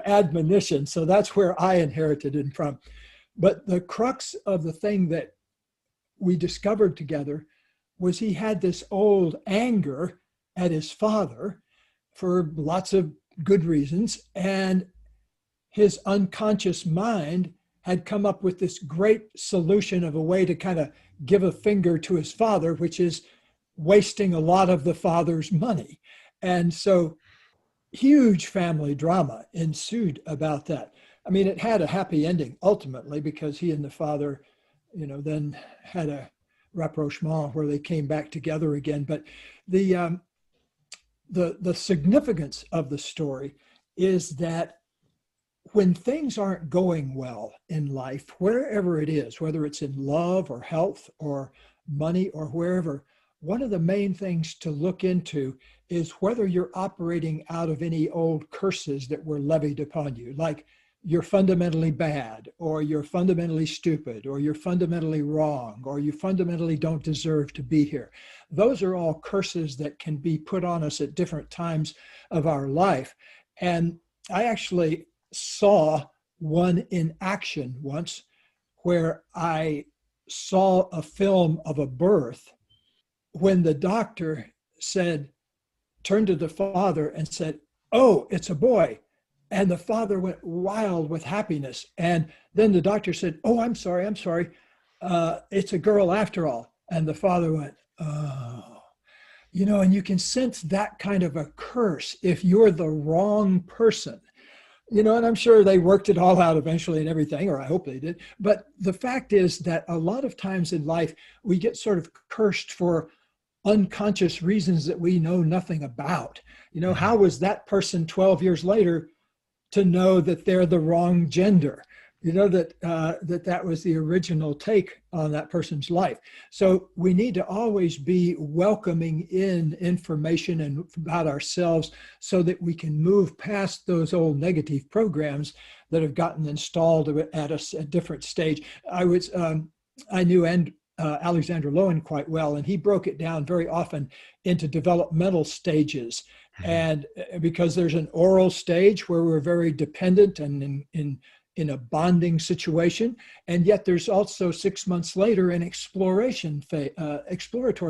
S2: admonition. So that's where I inherited it from. But the crux of the thing that we discovered together was he had this old anger at his father for lots of good reasons. And his unconscious mind had come up with this great solution of a way to kind of give a finger to his father, which is wasting a lot of the father's money. And so huge family drama ensued about that. I mean, it had a happy ending ultimately because he and the father, then had a rapprochement where they came back together again. But the significance of the story is that when things aren't going well in life, wherever it is, whether it's in love or health or money or wherever, one of the main things to look into is whether you're operating out of any old curses that were levied upon you, like you're fundamentally bad, or you're fundamentally stupid, or you're fundamentally wrong, or you fundamentally don't deserve to be here. Those are all curses that can be put on us at different times of our life. And I actually saw one in action once where I saw a film of a birth when the doctor turned to the father and said, "Oh, it's a boy." And the father went wild with happiness. And then the doctor said, "Oh, I'm sorry. It's a girl after all." And the father went, "Oh." And you can sense that kind of a curse if you're the wrong person. And I'm sure they worked it all out eventually and everything, or I hope they did. But the fact is that a lot of times in life, we get sort of cursed for unconscious reasons that we know nothing about. How was that person 12 years later to know that they're the wrong gender? That was the original take on that person's life. So we need to always be welcoming in information and about ourselves so that we can move past those old negative programs that have gotten installed at us at different stage. I knew Alexander Lowen quite well, and he broke it down very often into developmental stages. And because there's an oral stage where we're very dependent and in a bonding situation, and yet there's also 6 months later an exploratory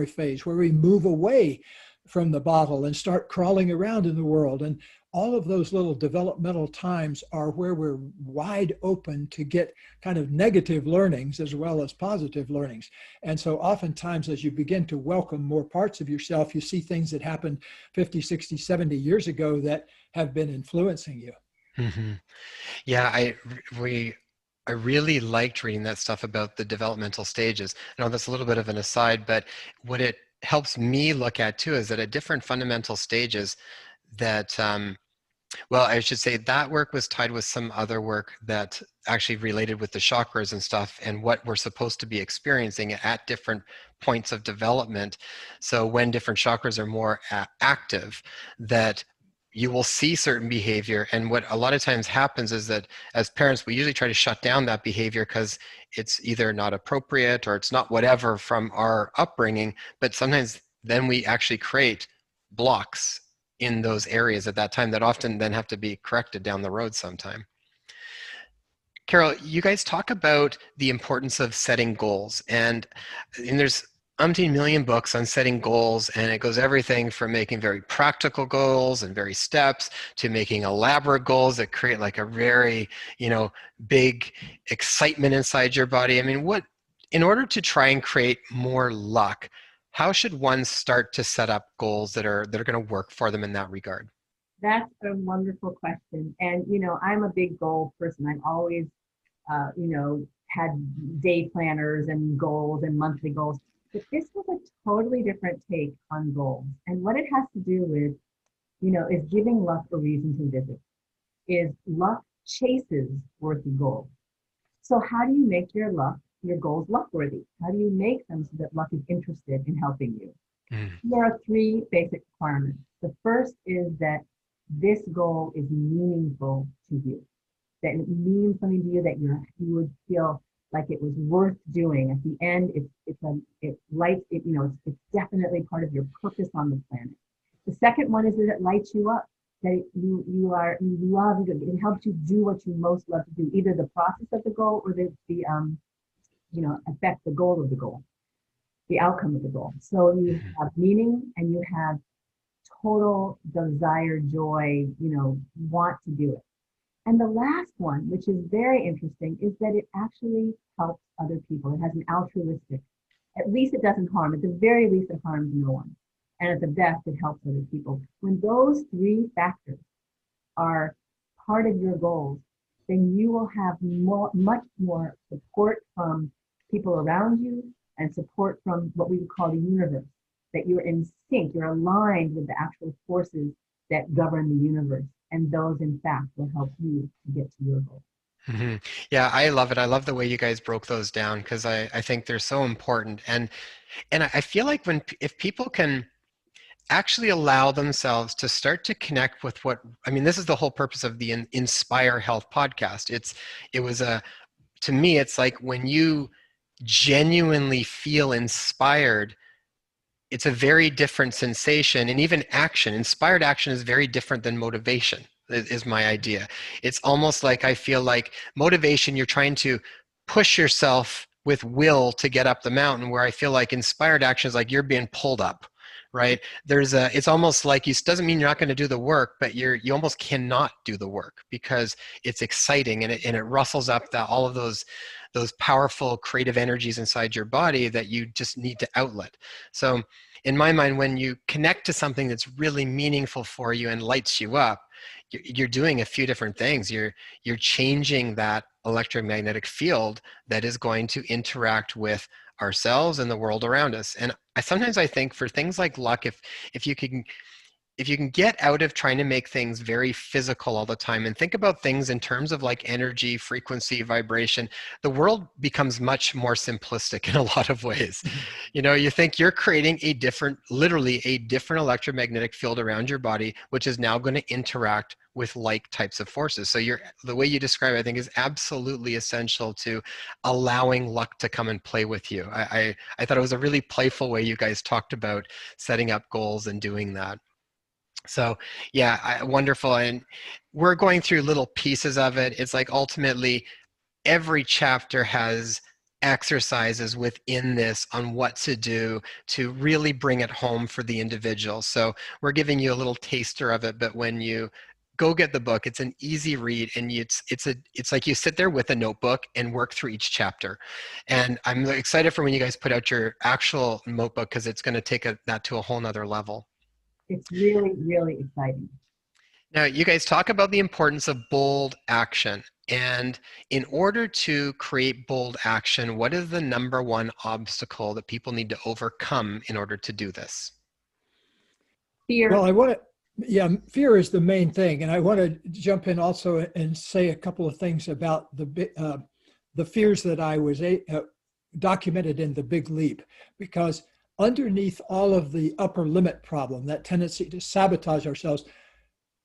S2: phase where we move away from the bottle and start crawling around in the world. And all of those little developmental times are where we're wide open to get kind of negative learnings as well as positive learnings. And so oftentimes as you begin to welcome more parts of yourself, you see things that happened 50, 60, 70 years ago that have been influencing you.
S1: Hmm. Yeah, I really liked reading that stuff about the developmental stages. I know that's a little bit of an aside, but what it helps me look at too is that at different fundamental stages that well, I should say that work was tied with some other work that actually related with the chakras and stuff and what we're supposed to be experiencing at different points of development. So when different chakras are more active, that you will see certain behavior. And what a lot of times happens is that as parents, we usually try to shut down that behavior because it's either not appropriate or it's not whatever from our upbringing. But sometimes then we actually create blocks in those areas at that time that often then have to be corrected down the road sometime. Carol, you guys talk about the importance of setting goals, and there's umpteen million books on setting goals, and it goes everything from making very practical goals and very steps to making elaborate goals that create like a very, big excitement inside your body. I mean, in order to try and create more luck, how should one start to set up goals that are going to work for them in that regard?
S3: That's a wonderful question. And, I'm a big goal person. I've always, had day planners and goals and monthly goals. But this was a totally different take on goals. And what it has to do with, is giving luck a reason to visit, is luck chases worthy goals. So how do you make your goals luck worthy? How do you make them so that luck is interested in helping you?
S1: Mm.
S3: There are three basic requirements. The first is that this goal is meaningful to you, that it means something to you, that you would feel like it was worth doing. At the end, it lights it, it's definitely part of your purpose on the planet. The second one is that it lights you up, that you love it. It helps you do what you most love to do, either the process of the goal or the affect the goal of the goal, the outcome of the goal. So you have meaning and you have total desire, joy, want to do it. And the last one, which is very interesting, is that it actually helps other people. It has an altruistic, at least it doesn't harm. At the very least, it harms no one. And at the best, it helps other people. When those three factors are part of your goals, then you will have much more support from people around you and support from what we would call the universe, that you're in sync, you're aligned with the actual forces that govern the universe. And those, in fact, will help you to get to your goal.
S1: Hmm. Yeah, I love it. I love the way you guys broke those down because I think they're so important. And I feel like if people can actually allow themselves to start to connect with what I mean, this is the whole purpose of the Inspire Health podcast. It was to me, it's like when you genuinely feel inspired, it's a very different sensation, and even action. Inspired action is very different than motivation, is my idea. It's almost like I feel like motivation, you're trying to push yourself with will to get up the mountain, where I feel like inspired action is like you're being pulled up, right? It's almost like you doesn't mean you're not going to do the work, but you almost cannot do the work because it's exciting and it rustles up all of those powerful creative energies inside your body that you just need to outlet. So in my mind, when you connect to something that's really meaningful for you and lights you up, you're doing a few different things. You're changing that electromagnetic field that is going to interact with ourselves and the world around us. And sometimes I think for things like luck, if you can if you can get out of trying to make things very physical all the time and think about things in terms of like energy, frequency, vibration, the world becomes much more simplistic in a lot of ways. You think you're creating literally a different electromagnetic field around your body, which is now going to interact with like types of forces. So the way you describe it, I think, is absolutely essential to allowing luck to come and play with you. I thought it was a really playful way you guys talked about setting up goals and doing that. So yeah, wonderful. And we're going through little pieces of it. It's like ultimately every chapter has exercises within this on what to do to really bring it home for the individual. So we're giving you a little taster of it, but when you go get the book, it's an easy read, and it's like you sit there with a notebook and work through each chapter. And I'm excited for when you guys put out your actual notebook because it's going to take that to a whole nother level.
S3: It's really, really exciting.
S1: Now, you guys talk about the importance of bold action. And in order to create bold action, what is the number one obstacle that people need to overcome in order to do this?
S2: Well,
S3: Fear.
S2: I want to, yeah, fear is the main thing, and I want to jump in also and say a couple of things about the fears that I was documented in the Big Leap, because underneath all of the upper limit problem, that tendency to sabotage ourselves,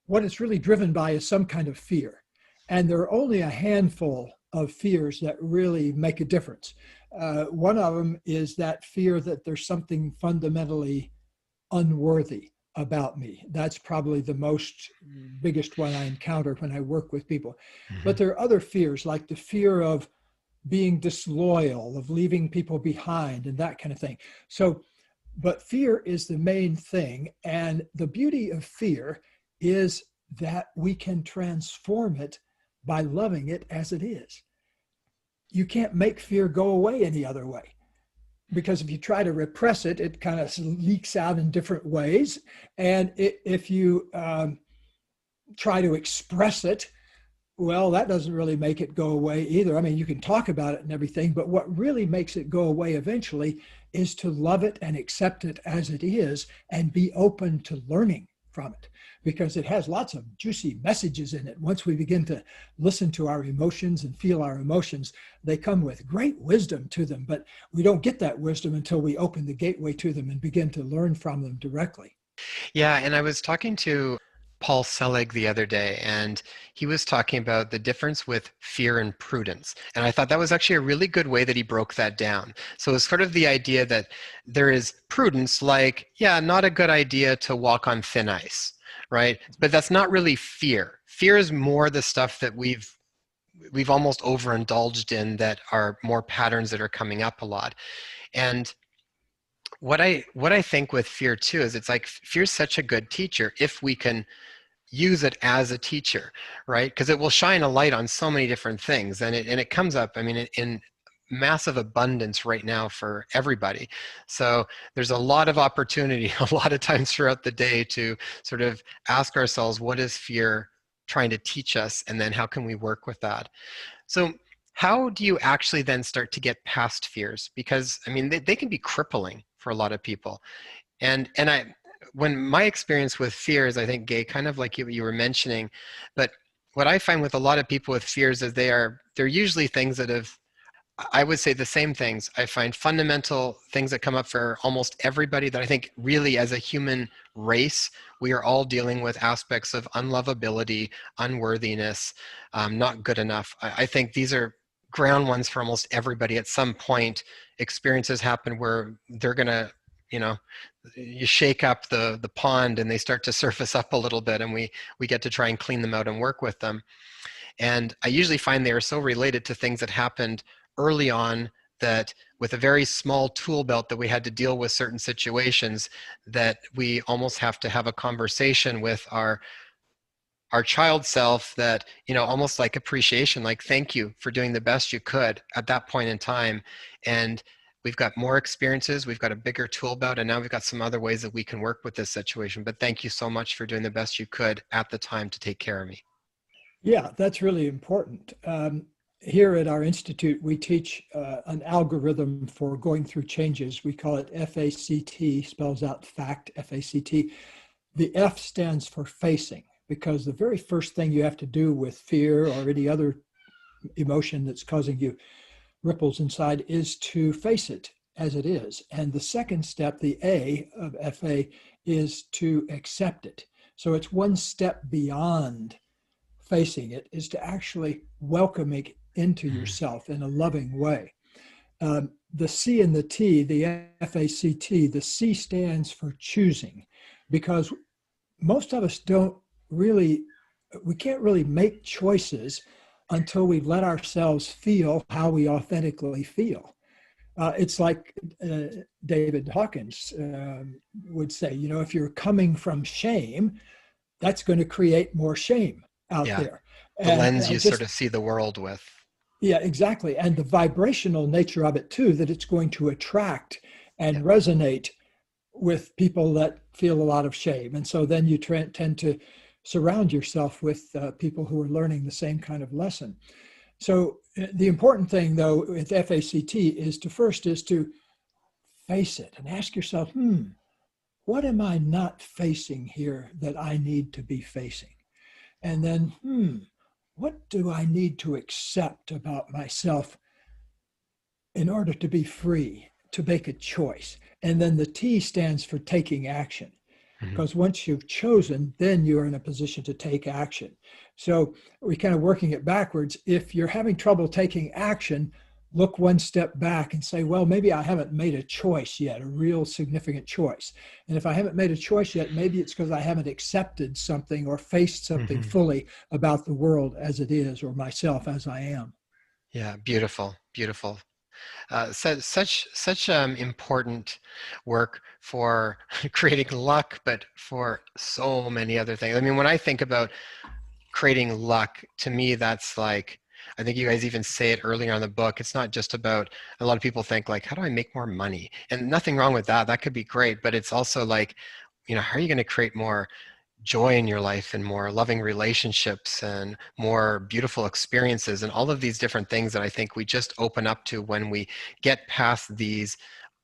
S2: what it's really driven by is some kind of fear, and there are only a handful of fears that really make a difference. One of them is that fear that there's something fundamentally unworthy about me. That's probably the most biggest one I encounter when I work with people.
S1: Hmm.
S2: But there are other fears, like the fear of being disloyal, of leaving people behind, and that kind of thing. So, but fear is the main thing. And the beauty of fear is that we can transform it by loving it as it is. You can't make fear go away any other way, because if you try to repress it, it kind of leaks out in different ways. And if you try to express it, well, that doesn't really make it go away either. I mean, you can talk about it and everything, but what really makes it go away eventually is to love it and accept it as it is and be open to learning from it, because it has lots of juicy messages in it. Once we begin to listen to our emotions and feel our emotions, they come with great wisdom to them, but we don't get that wisdom until we open the gateway to them and begin to learn from them directly.
S1: Yeah, and I was talking to Paul Selig the other day, and he was talking about the difference with fear and prudence. And I thought that was actually a really good way that he broke that down. So it's sort of the idea that there is prudence, like, yeah, not a good idea to walk on thin ice, right? But that's not really fear. Fear is more the stuff that we've almost overindulged in, that are more patterns that are coming up a lot. And what I think with fear too is, it's like fear's such a good teacher if we can use it as a teacher, right? Because it will shine a light on so many different things, and it comes up, I mean, in massive abundance right now for everybody. So there's a lot of opportunity a lot of times throughout the day to sort of ask ourselves, what is fear trying to teach us, and then how can we work with that? So how do you actually then start to get past fears? Because I mean, they can be crippling for a lot of people. And I, when my experience with fears, I think, Gay, kind of like you were mentioning, but what I find with a lot of people with fears is they're usually things that have, I would say the same things. I find fundamental things that come up for almost everybody, that I think really as a human race, we are all dealing with aspects of unlovability, unworthiness, not good enough. I think these are ground ones for almost everybody. At some point, experiences happen where they're going to, you know, you shake up the pond and they start to surface up a little bit, and we get to try and clean them out and work with them. And I usually find they are so related to things that happened early on, that with a very small tool belt that we had to deal with certain situations, that we almost have to have a conversation with our child self, that, you know, almost like appreciation, like, thank you for doing the best you could at that point in time. And we've got more experiences, we've got a bigger tool belt, and now we've got some other ways that we can work with this situation. But thank you so much for doing the best you could at the time to take care of me.
S2: Yeah, that's really important. Here at our institute, we teach an algorithm for going through changes. We call it FACT, spells out fact, FACT. The F stands for facing, because the very first thing you have to do with fear or any other emotion that's causing you ripples inside is to face it as it is. And the second step, the A of FA, is to accept it. So it's one step beyond facing it, is to actually welcome it into yourself in a loving way. The C and the T, the FACT, the C stands for choosing, because most of us we can't really make choices until we've let ourselves feel how we authentically feel. It's like David Hawkins would say, you know, if you're coming from shame, that's going to create more shame out
S1: Yeah,
S2: there.
S1: the
S2: And
S1: lens you sort
S2: just,
S1: of see the world with.
S2: yeah, exactly. And the vibrational nature of it too, that it's going to attract and
S1: Yeah.
S2: resonate with people that feel a lot of shame. And so then you tend to surround yourself with people who are learning the same kind of lesson. So the important thing, though, with FACT is to face it and ask yourself, what am I not facing here that I need to be facing? And then, what do I need to accept about myself in order to be free, to make a choice? And then the T stands for taking action. Because once you've chosen, then you're in a position to take action. So we're kind of working it backwards. If you're having trouble taking action, look one step back and say, well, maybe I haven't made a choice yet, a real significant choice. And if I haven't made a choice yet, maybe it's because I haven't accepted something or faced something fully about the world as it is, or myself as I am.
S1: Yeah, beautiful, beautiful. Such important work for creating luck, but for so many other things. I mean, when I think about creating luck, to me, that's like, I think you guys even say it earlier in the book, it's not just about, a lot of people think like, how do I make more money? And nothing wrong with that. That could be great, but it's also like, how are you going to create more joy in your life and more loving relationships and more beautiful experiences and all of these different things that I think we just open up to when we get past these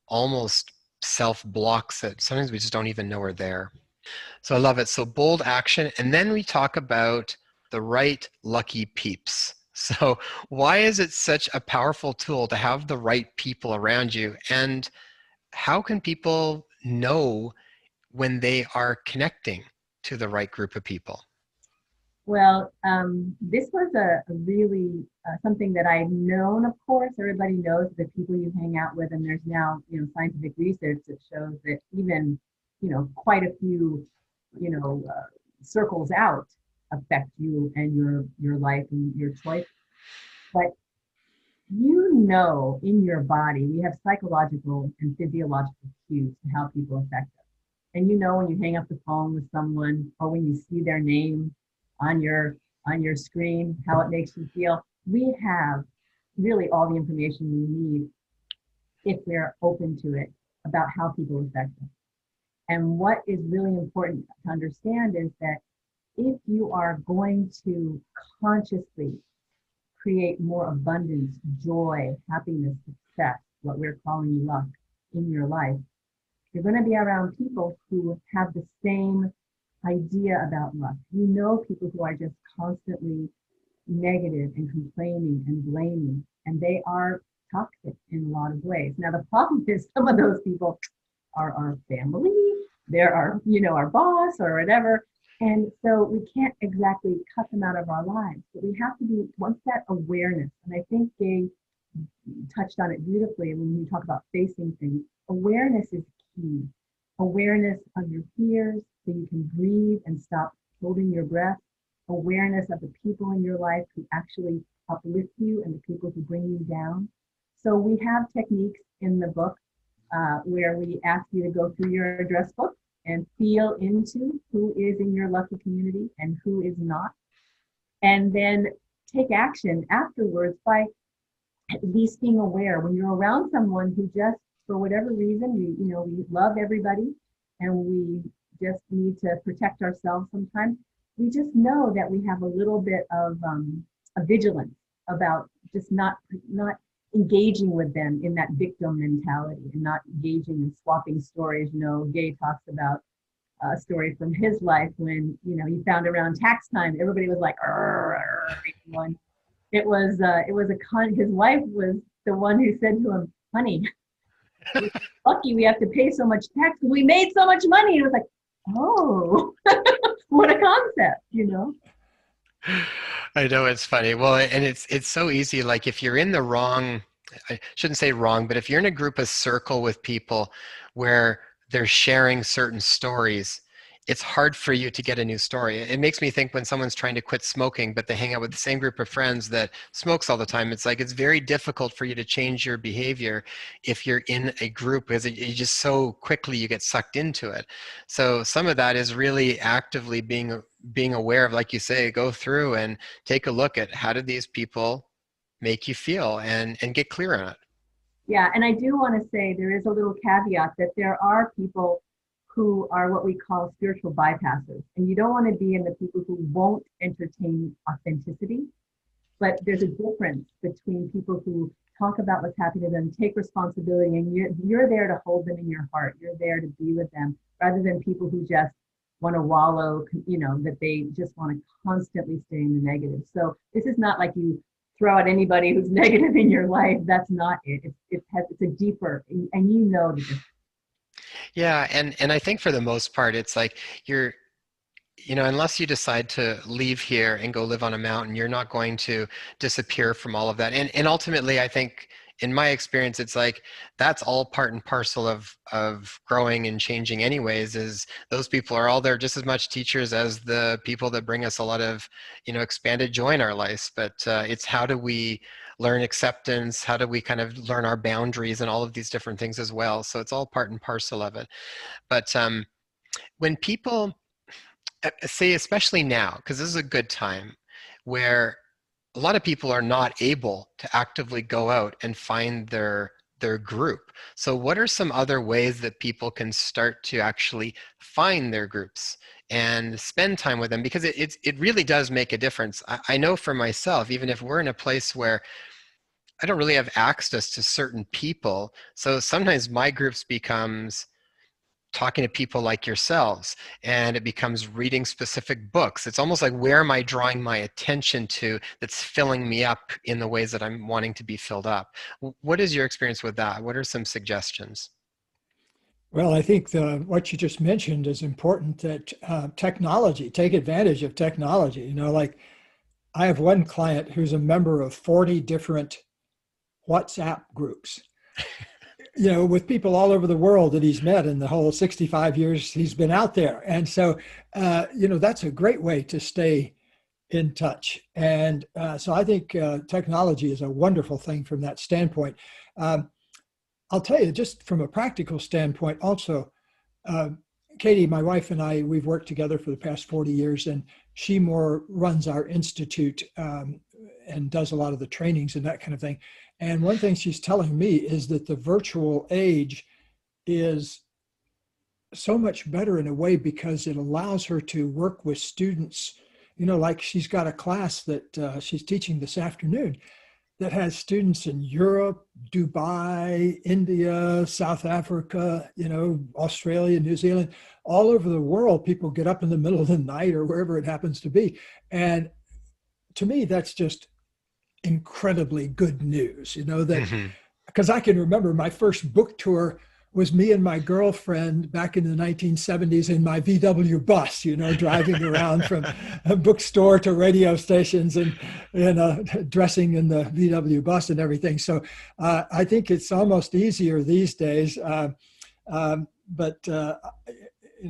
S1: almost self blocks that sometimes we just don't even know are there. So I love it. So bold action. And then we talk about the right lucky peeps. So why is it such a powerful tool to have the right people around you? And how can people know when they are connecting to the right group of people?
S3: Well, this was a really something that I've known, of course. Everybody knows the people you hang out with, and there's now, scientific research that shows that even, quite a few, circles out affect you and your life and your choice. But in your body, we have psychological and physiological cues to how people affect us. And when you hang up the phone with someone or when you see their name on your screen, how it makes you feel. We have really all the information we need if we're open to it about how people affect us. And what is really important to understand is that if you are going to consciously create more abundance, joy, happiness, success, what we're calling luck in your life, you're going to be around people who have the same idea about luck. People who are just constantly negative and complaining and blaming, and they are toxic in a lot of ways. Now, the problem is some of those people are our family, they're our boss or whatever. And so we can't exactly cut them out of our lives, but we have to be, once that awareness, and I think Gay touched on it beautifully when you talk about facing things, awareness is key. Awareness of your fears so you can breathe and stop holding your breath. Awareness of the people in your life who actually uplift you and the people who bring you down. So we have techniques in the book where we ask you to go through your address book and feel into who is in your lucky community and who is not. And then take action afterwards by at least being aware when you're around someone who just, for whatever reason, we love everybody and we just need to protect ourselves sometimes. We just know that we have a little bit of a vigilance about just not engaging with them in that victim mentality and not engaging in swapping stories. Gay talks about a story from his life when, he found around tax time, everybody was like, his wife was the one who said to him, honey, we're lucky we have to pay so much tax. We made so much money. It was like, oh, what a concept,
S1: I know, it's funny. Well, and it's so easy. Like if you're in the wrong, I shouldn't say wrong, but if you're in a group, a circle with people where they're sharing certain stories, it's hard for you to get a new story. It makes me think when someone's trying to quit smoking, but they hang out with the same group of friends that smokes all the time. It's like it's very difficult for you to change your behavior if you're in a group because you just so quickly you get sucked into it. So some of that is really actively being aware of, like you say, go through and take a look at how did these people make you feel and get clear on it.
S3: Yeah, and I do want to say there is a little caveat that there are people who are what we call spiritual bypassers. And you don't want to be in the people who won't entertain authenticity. But there's a difference between people who talk about what's happening to them, take responsibility, and you're there to hold them in your heart. You're there to be with them, rather than people who just want to wallow, that they just want to constantly stay in the negative. So this is not like you throw out anybody who's negative in your life. That's not it. It's a deeper, and you know the difference.
S1: Yeah, and I think for the most part, it's like you're, unless you decide to leave here and go live on a mountain, you're not going to disappear from all of that. And ultimately, I think in my experience, it's like that's all part and parcel of growing and changing anyways, is those people are all there just as much teachers as the people that bring us a lot of, expanded joy in our lives. But it's how do we learn acceptance? How do we kind of learn our boundaries and all of these different things as well? So it's all part and parcel of it. But when people say, especially now, because this is a good time where a lot of people are not able to actively go out and find their group. So what are some other ways that people can start to actually find their groups and spend time with them? Because it really does make a difference. I know for myself, even if we're in a place where I don't really have access to certain people, so sometimes my groups becomes talking to people like yourselves, and it becomes reading specific books. It's almost like, where am I drawing my attention to that's filling me up in the ways that I'm wanting to be filled up? What is your experience with that? What are some suggestions?
S2: Well, I think what you just mentioned is important, that technology, take advantage of technology. Like I have one client who's a member of 40 different WhatsApp groups, with people all over the world that he's met in the whole 65 years he's been out there. And so, that's a great way to stay in touch. And so I think technology is a wonderful thing from that standpoint. Um, I'll tell you, just from a practical standpoint, also, uh, Katie, my wife, and I, we've worked together for the past 40 years, and she more runs our institute and does a lot of the trainings and that kind of thing. And one thing she's telling me is that the virtual age is so much better in a way because it allows her to work with students. Like she's got a class that she's teaching this afternoon that has students in Europe, Dubai, India, South Africa, Australia, New Zealand, all over the world. People get up in the middle of the night or wherever it happens to be. And to me, that's just incredibly good news, that
S1: Hmm.
S2: because I can remember my first book tour was me and my girlfriend back in the 1970s in my VW bus, driving around from a bookstore to radio stations and dressing in the VW bus and everything. So I think it's almost easier these days. But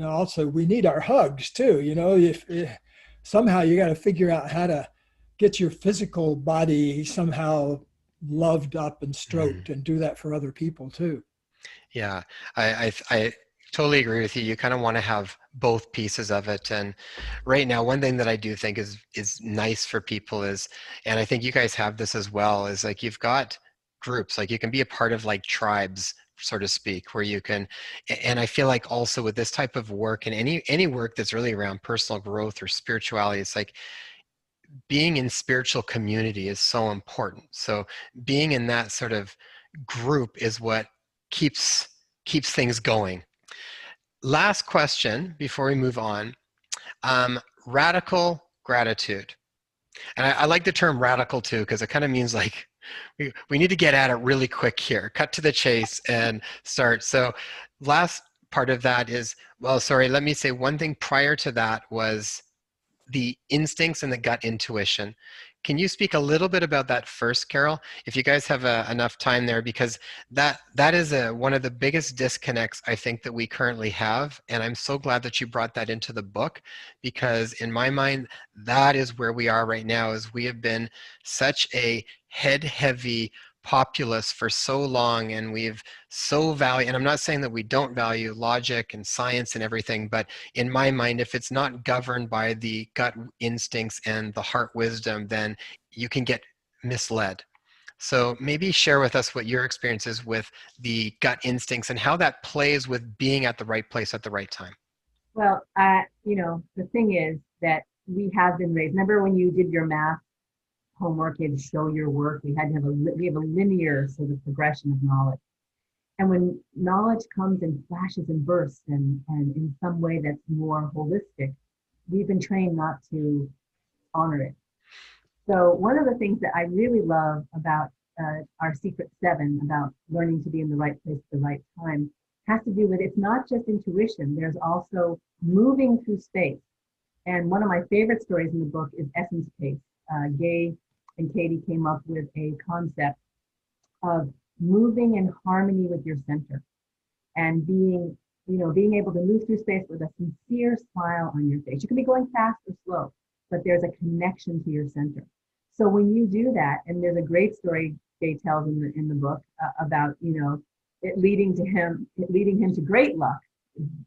S2: also we need our hugs too. If somehow you got to figure out how to get your physical body somehow loved up and stroked, and do that for other people too.
S1: Yeah, I totally agree with you. You kind of want to have both pieces of it. And right now, one thing that I do think is nice for people is, and I think you guys have this as well, is like you've got groups, like you can be a part of like tribes, so to speak, where you can, and I feel like also with this type of work and any work that's really around personal growth or spirituality, it's like being in spiritual community is so important. So being in that sort of group is what keeps things going. Last question before we move on. Radical gratitude. And I like the term radical too, because it kind of means like we need to get at it really quick here, cut to the chase and start. So last part of that is, well, sorry, let me say one thing prior to that was the instincts and the gut intuition. Can you speak a little bit about that first, Carol, if you guys have enough time there? Because that is one of the biggest disconnects I think that we currently have, and I'm so glad that you brought that into the book, because in my mind, that is where we are right now. Is we have been such a head-heavy populace for so long, and we've so value, and I'm not saying that we don't value logic and science and everything, but in my mind, if it's not governed by the gut instincts and the heart wisdom, then you can get misled. So maybe share with us what your experience is with the gut instincts and how that plays with being at the right place at the right time.
S3: Well, the thing is that we have been raised. Remember when you did your math homework, you had to show your work. We had to have we have a linear sort of progression of knowledge. And when knowledge comes in flashes and bursts and in some way that's more holistic, we've been trained not to honor it. So one of the things that I really love about our secret 7, about learning to be in the right place at the right time, has to do with, it's not just intuition, there's also moving through space. And one of my favorite stories in the book is Essence Space. Gay and Katie came up with a concept of moving in harmony with your center and being able to move through space with a sincere smile on your face. You can be going fast or slow, but there's a connection to your center. So when you do that, and there's a great story Gay tells in the book about it leading him to great luck,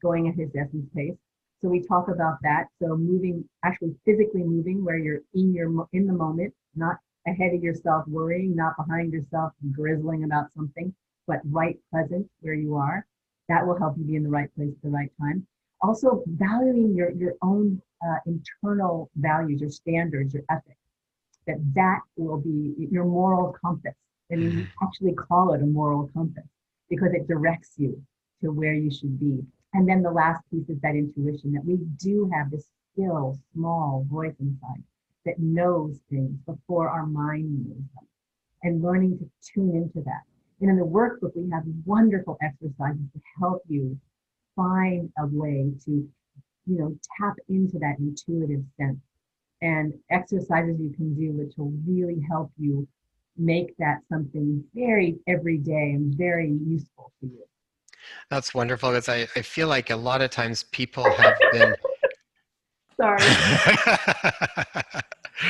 S3: going at his essence pace. So we talk about that. So moving, actually physically moving, where you're in the moment, not ahead of yourself worrying, not behind yourself grizzling about something, but right present where you are. That will help you be in the right place at the right time. Also valuing your own internal values, your standards, your ethics, that will be your moral compass. I mean, we actually call it a moral compass because it directs you to where you should be. And then the last piece is that intuition, that we do have this still small voice inside that knows things before our mind knows them, and learning to tune into that. And in the workbook, we have wonderful exercises to help you find a way to, tap into that intuitive sense, and exercises you can do which will really help you make that something very everyday and very useful to you.
S1: That's wonderful, because I feel like a lot of times people have been...
S3: Sorry.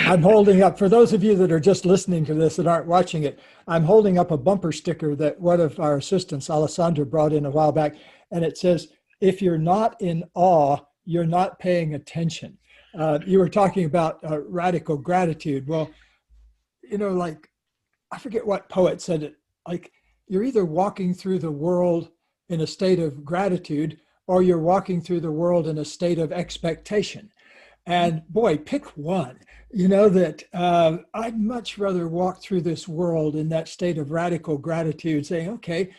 S2: I'm holding up, for those of you that are just listening to this that aren't watching it, I'm holding up a bumper sticker that one of our assistants, Alessandra, brought in a while back. And it says, if you're not in awe, you're not paying attention. You were talking about radical gratitude. Well, like, I forget what poet said it, like, you're either walking through the world in a state of gratitude or you're walking through the world in a state of expectation. And boy, pick one. I'd much rather walk through this world in that state of radical gratitude, saying, okay,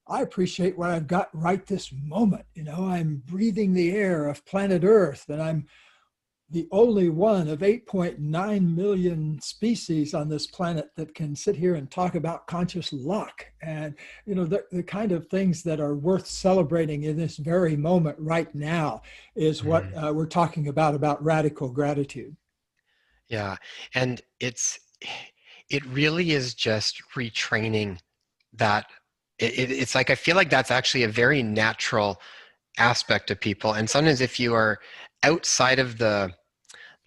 S2: I appreciate what I've got right this moment. I'm breathing the air of planet Earth, and I'm the only one of 8.9 million species on this planet that can sit here and talk about conscious luck. And, the kind of things that are worth celebrating in this very moment right now is what we're talking about radical gratitude.
S1: Yeah. And it really is just retraining that. It's like, I feel like that's actually a very natural aspect of people. And sometimes if you are outside of the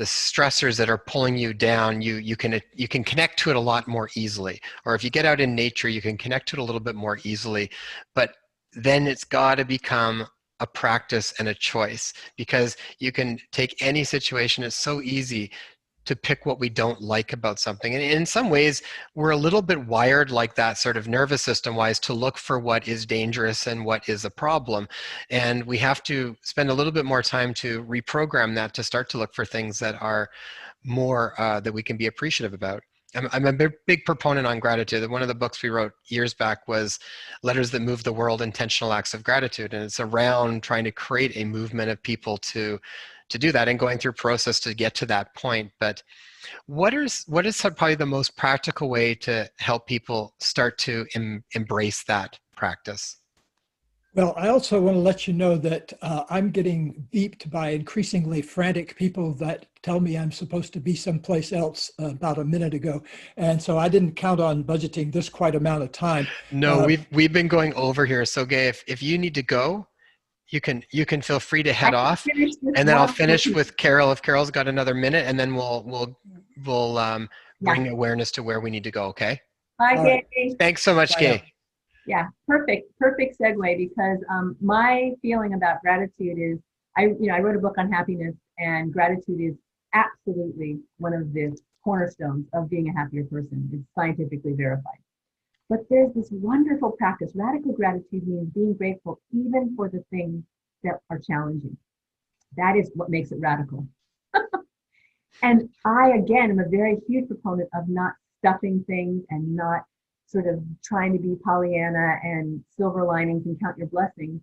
S1: stressors that are pulling you down, you can connect to it a lot more easily. Or if you get out in nature, you can connect to it a little bit more easily. But then it's got to become a practice and a choice, because you can take any situation. It's so easy to pick what we don't like about something. And in some ways, we're a little bit wired like that, sort of nervous system wise, to look for what is dangerous and what is a problem. And we have to spend a little bit more time to reprogram that, to start to look for things that are more, that we can be appreciative about. I'm a big proponent on gratitude. One of the books we wrote years back was Letters That Move the World, Intentional Acts of Gratitude. And it's around trying to create a movement of people to do that, and going through process to get to that point. But what is probably the most practical way to help people start to embrace that practice?
S2: Well, I also want to let you know that I'm getting beeped by increasingly frantic people that tell me I'm supposed to be someplace else about a minute ago. And so I didn't count on budgeting this quite amount of time.
S1: No, we've been going over here. So Gay, if you need to go, you can feel free to head off, and then I'll finish with Carol if Carol's got another minute, and then we'll bring awareness to where we need to go. Okay.
S3: Bye, Gay.
S1: Right. Thanks so much, Gay.
S3: Yeah, perfect segue, because my feeling about gratitude is, I wrote a book on happiness, and gratitude is absolutely one of the cornerstones of being a happier person. It's scientifically verified. But there's this wonderful practice. Radical gratitude means being grateful even for the things that are challenging. That is what makes it radical. And I, again, am a very huge proponent of not stuffing things and not sort of trying to be Pollyanna and silver linings and count your blessings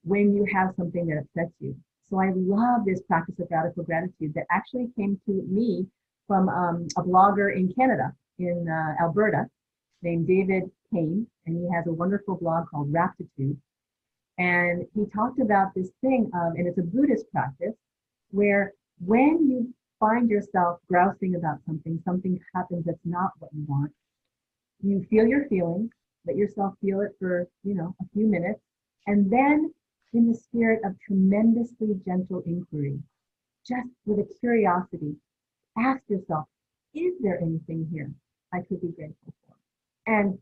S3: when you have something that upsets you. So I love this practice of radical gratitude that actually came to me from a blogger in Canada, in Alberta, named David Kane, and he has a wonderful blog called Raptitude. And he talked about this thing of, and it's a Buddhist practice, where when you find yourself grousing about something, something happens that's not what you want, you feel your feelings, let yourself feel it for, a few minutes, and then in the spirit of tremendously gentle inquiry, just with a curiosity, ask yourself, is there anything here I could be grateful for? And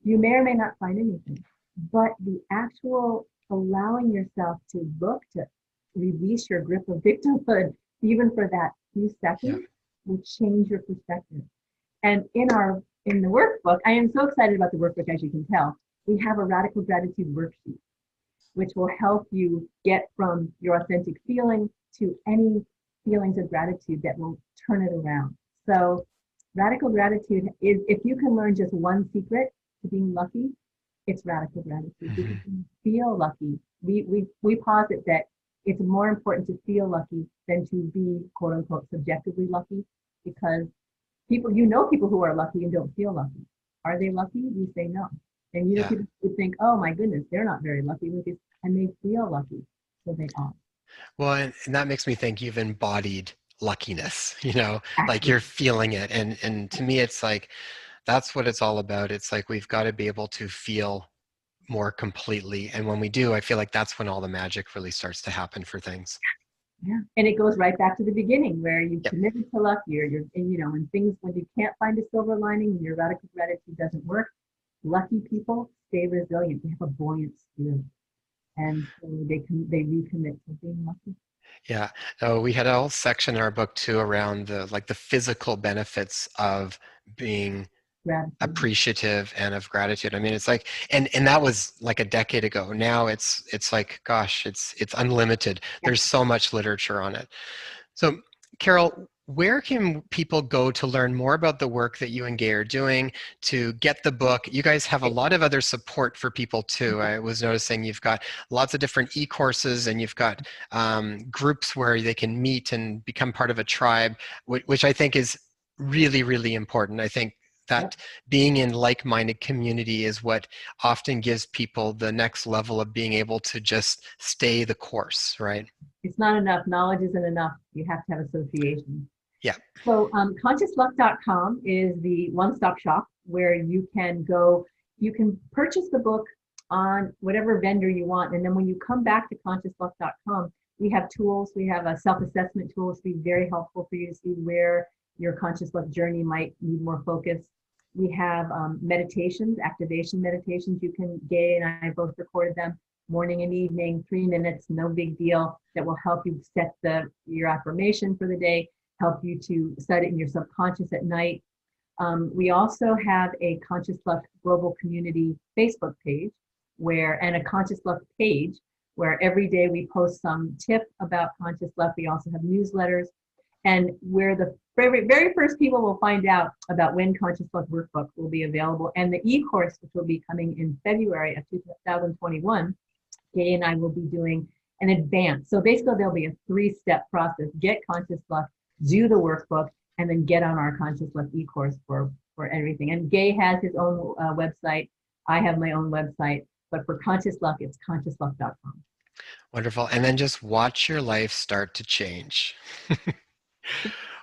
S3: you may or may not find anything, but the actual allowing yourself to look, to release your grip of victimhood, even for that few seconds, will change your perspective. And in the workbook, I am so excited about the workbook, as you can tell. We have a radical gratitude worksheet, which will help you get from your authentic feeling to any feelings of gratitude that will turn it around. So radical gratitude is, if you can learn just one secret to being lucky, it's radical gratitude.
S1: Mm-hmm.
S3: Because you feel lucky. We posit that it's more important to feel lucky than to be, quote unquote, subjectively lucky, because people who are lucky and don't feel lucky. Are they lucky? We say no. And people would think, oh my goodness, they're not very lucky with this, and they feel lucky, so they are.
S1: Well, and that makes me think you've embodied luckiness,
S3: Absolutely.
S1: like you're feeling it. And to me, it's like, that's what it's all about. It's like, we've got to be able to feel more completely. And when we do, I feel like that's when all the magic really starts to happen for things.
S3: Yeah. And it goes right back to the beginning where you committed to luck, when you can't find a silver lining and your radical gratitude doesn't work, lucky people stay resilient. They have a buoyant spirit. And so they recommit to being lucky.
S1: Yeah. So we had a whole section in our book too around the physical benefits of being appreciative and of gratitude. I mean, it's like, and that was like a decade ago. Now it's like, gosh, it's unlimited. There's so much literature on it. So Carol, where can people go to learn more about the work that you and Gay are doing, to get the book? You guys have a lot of other support for people too. I was noticing you've got lots of different e-courses, and you've got groups where they can meet and become part of a tribe, which I think is really, really important. I think that being in like-minded community is what often gives people the next level of being able to just stay the course, right?
S3: It's not enough. Knowledge isn't enough. You have to have association.
S1: Yeah.
S3: So consciousluck.com is the one-stop shop where you can go. You can purchase the book on whatever vendor you want. And then when you come back to consciousluck.com, we have tools. We have a self-assessment tools to be very helpful for you to see where your conscious luck journey might need more focus. We have meditations, activation meditations. Gay and I both recorded them, morning and evening, 3 minutes, no big deal, that will help you set your affirmation for the day, help you to set it in your subconscious at night. We also have a Conscious Luck Global Community Facebook page and a Conscious Luck page where every day we post some tip about Conscious Luck. We also have newsletters, and where the very, very first people will find out about when Conscious Luck Workbook will be available, and the e-course, which will be coming in February of 2021, Gay and I will be doing an advance. So basically there'll be a 3-step process: get Conscious Luck, do the workbook, and then get on our Conscious Luck e-course for everything. And Gay has his own website. I have my own website, but for Conscious Luck, it's consciousluck.com.
S1: Wonderful. And then just watch your life start to change.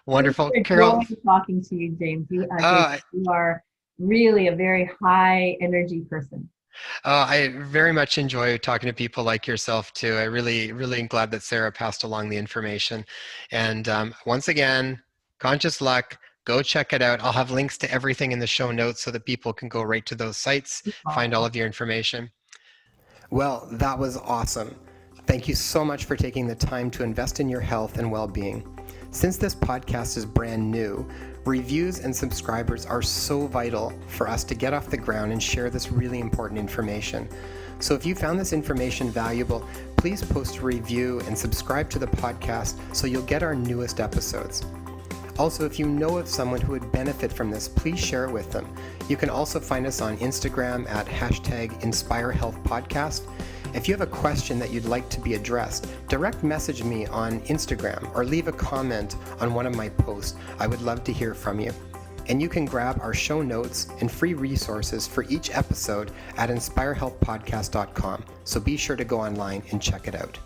S1: Wonderful. Carol.
S3: Talking to you, James. You are really a very high energy person.
S1: I very much enjoy talking to people like yourself too. I really, really am glad that Sarah passed along the information. And once again, Conscious Luck, go check it out. I'll have links to everything in the show notes so that people can go right to those sites, find all of your information. Well, that was awesome. Thank you so much for taking the time to invest in your health and well-being. Since this podcast is brand new, Reviews and subscribers are so vital for us to get off the ground and share this really important information. So if you found this information valuable, please post a review and subscribe to the podcast so you'll get our newest episodes. Also, if you know of someone who would benefit from this, please share it with them. You can also find us on Instagram at #InspireHealthPodcast. If you have a question that you'd like to be addressed, direct message me on Instagram or leave a comment on one of my posts. I would love to hear from you. And you can grab our show notes and free resources for each episode at inspirehealthpodcast.com. So be sure to go online and check it out.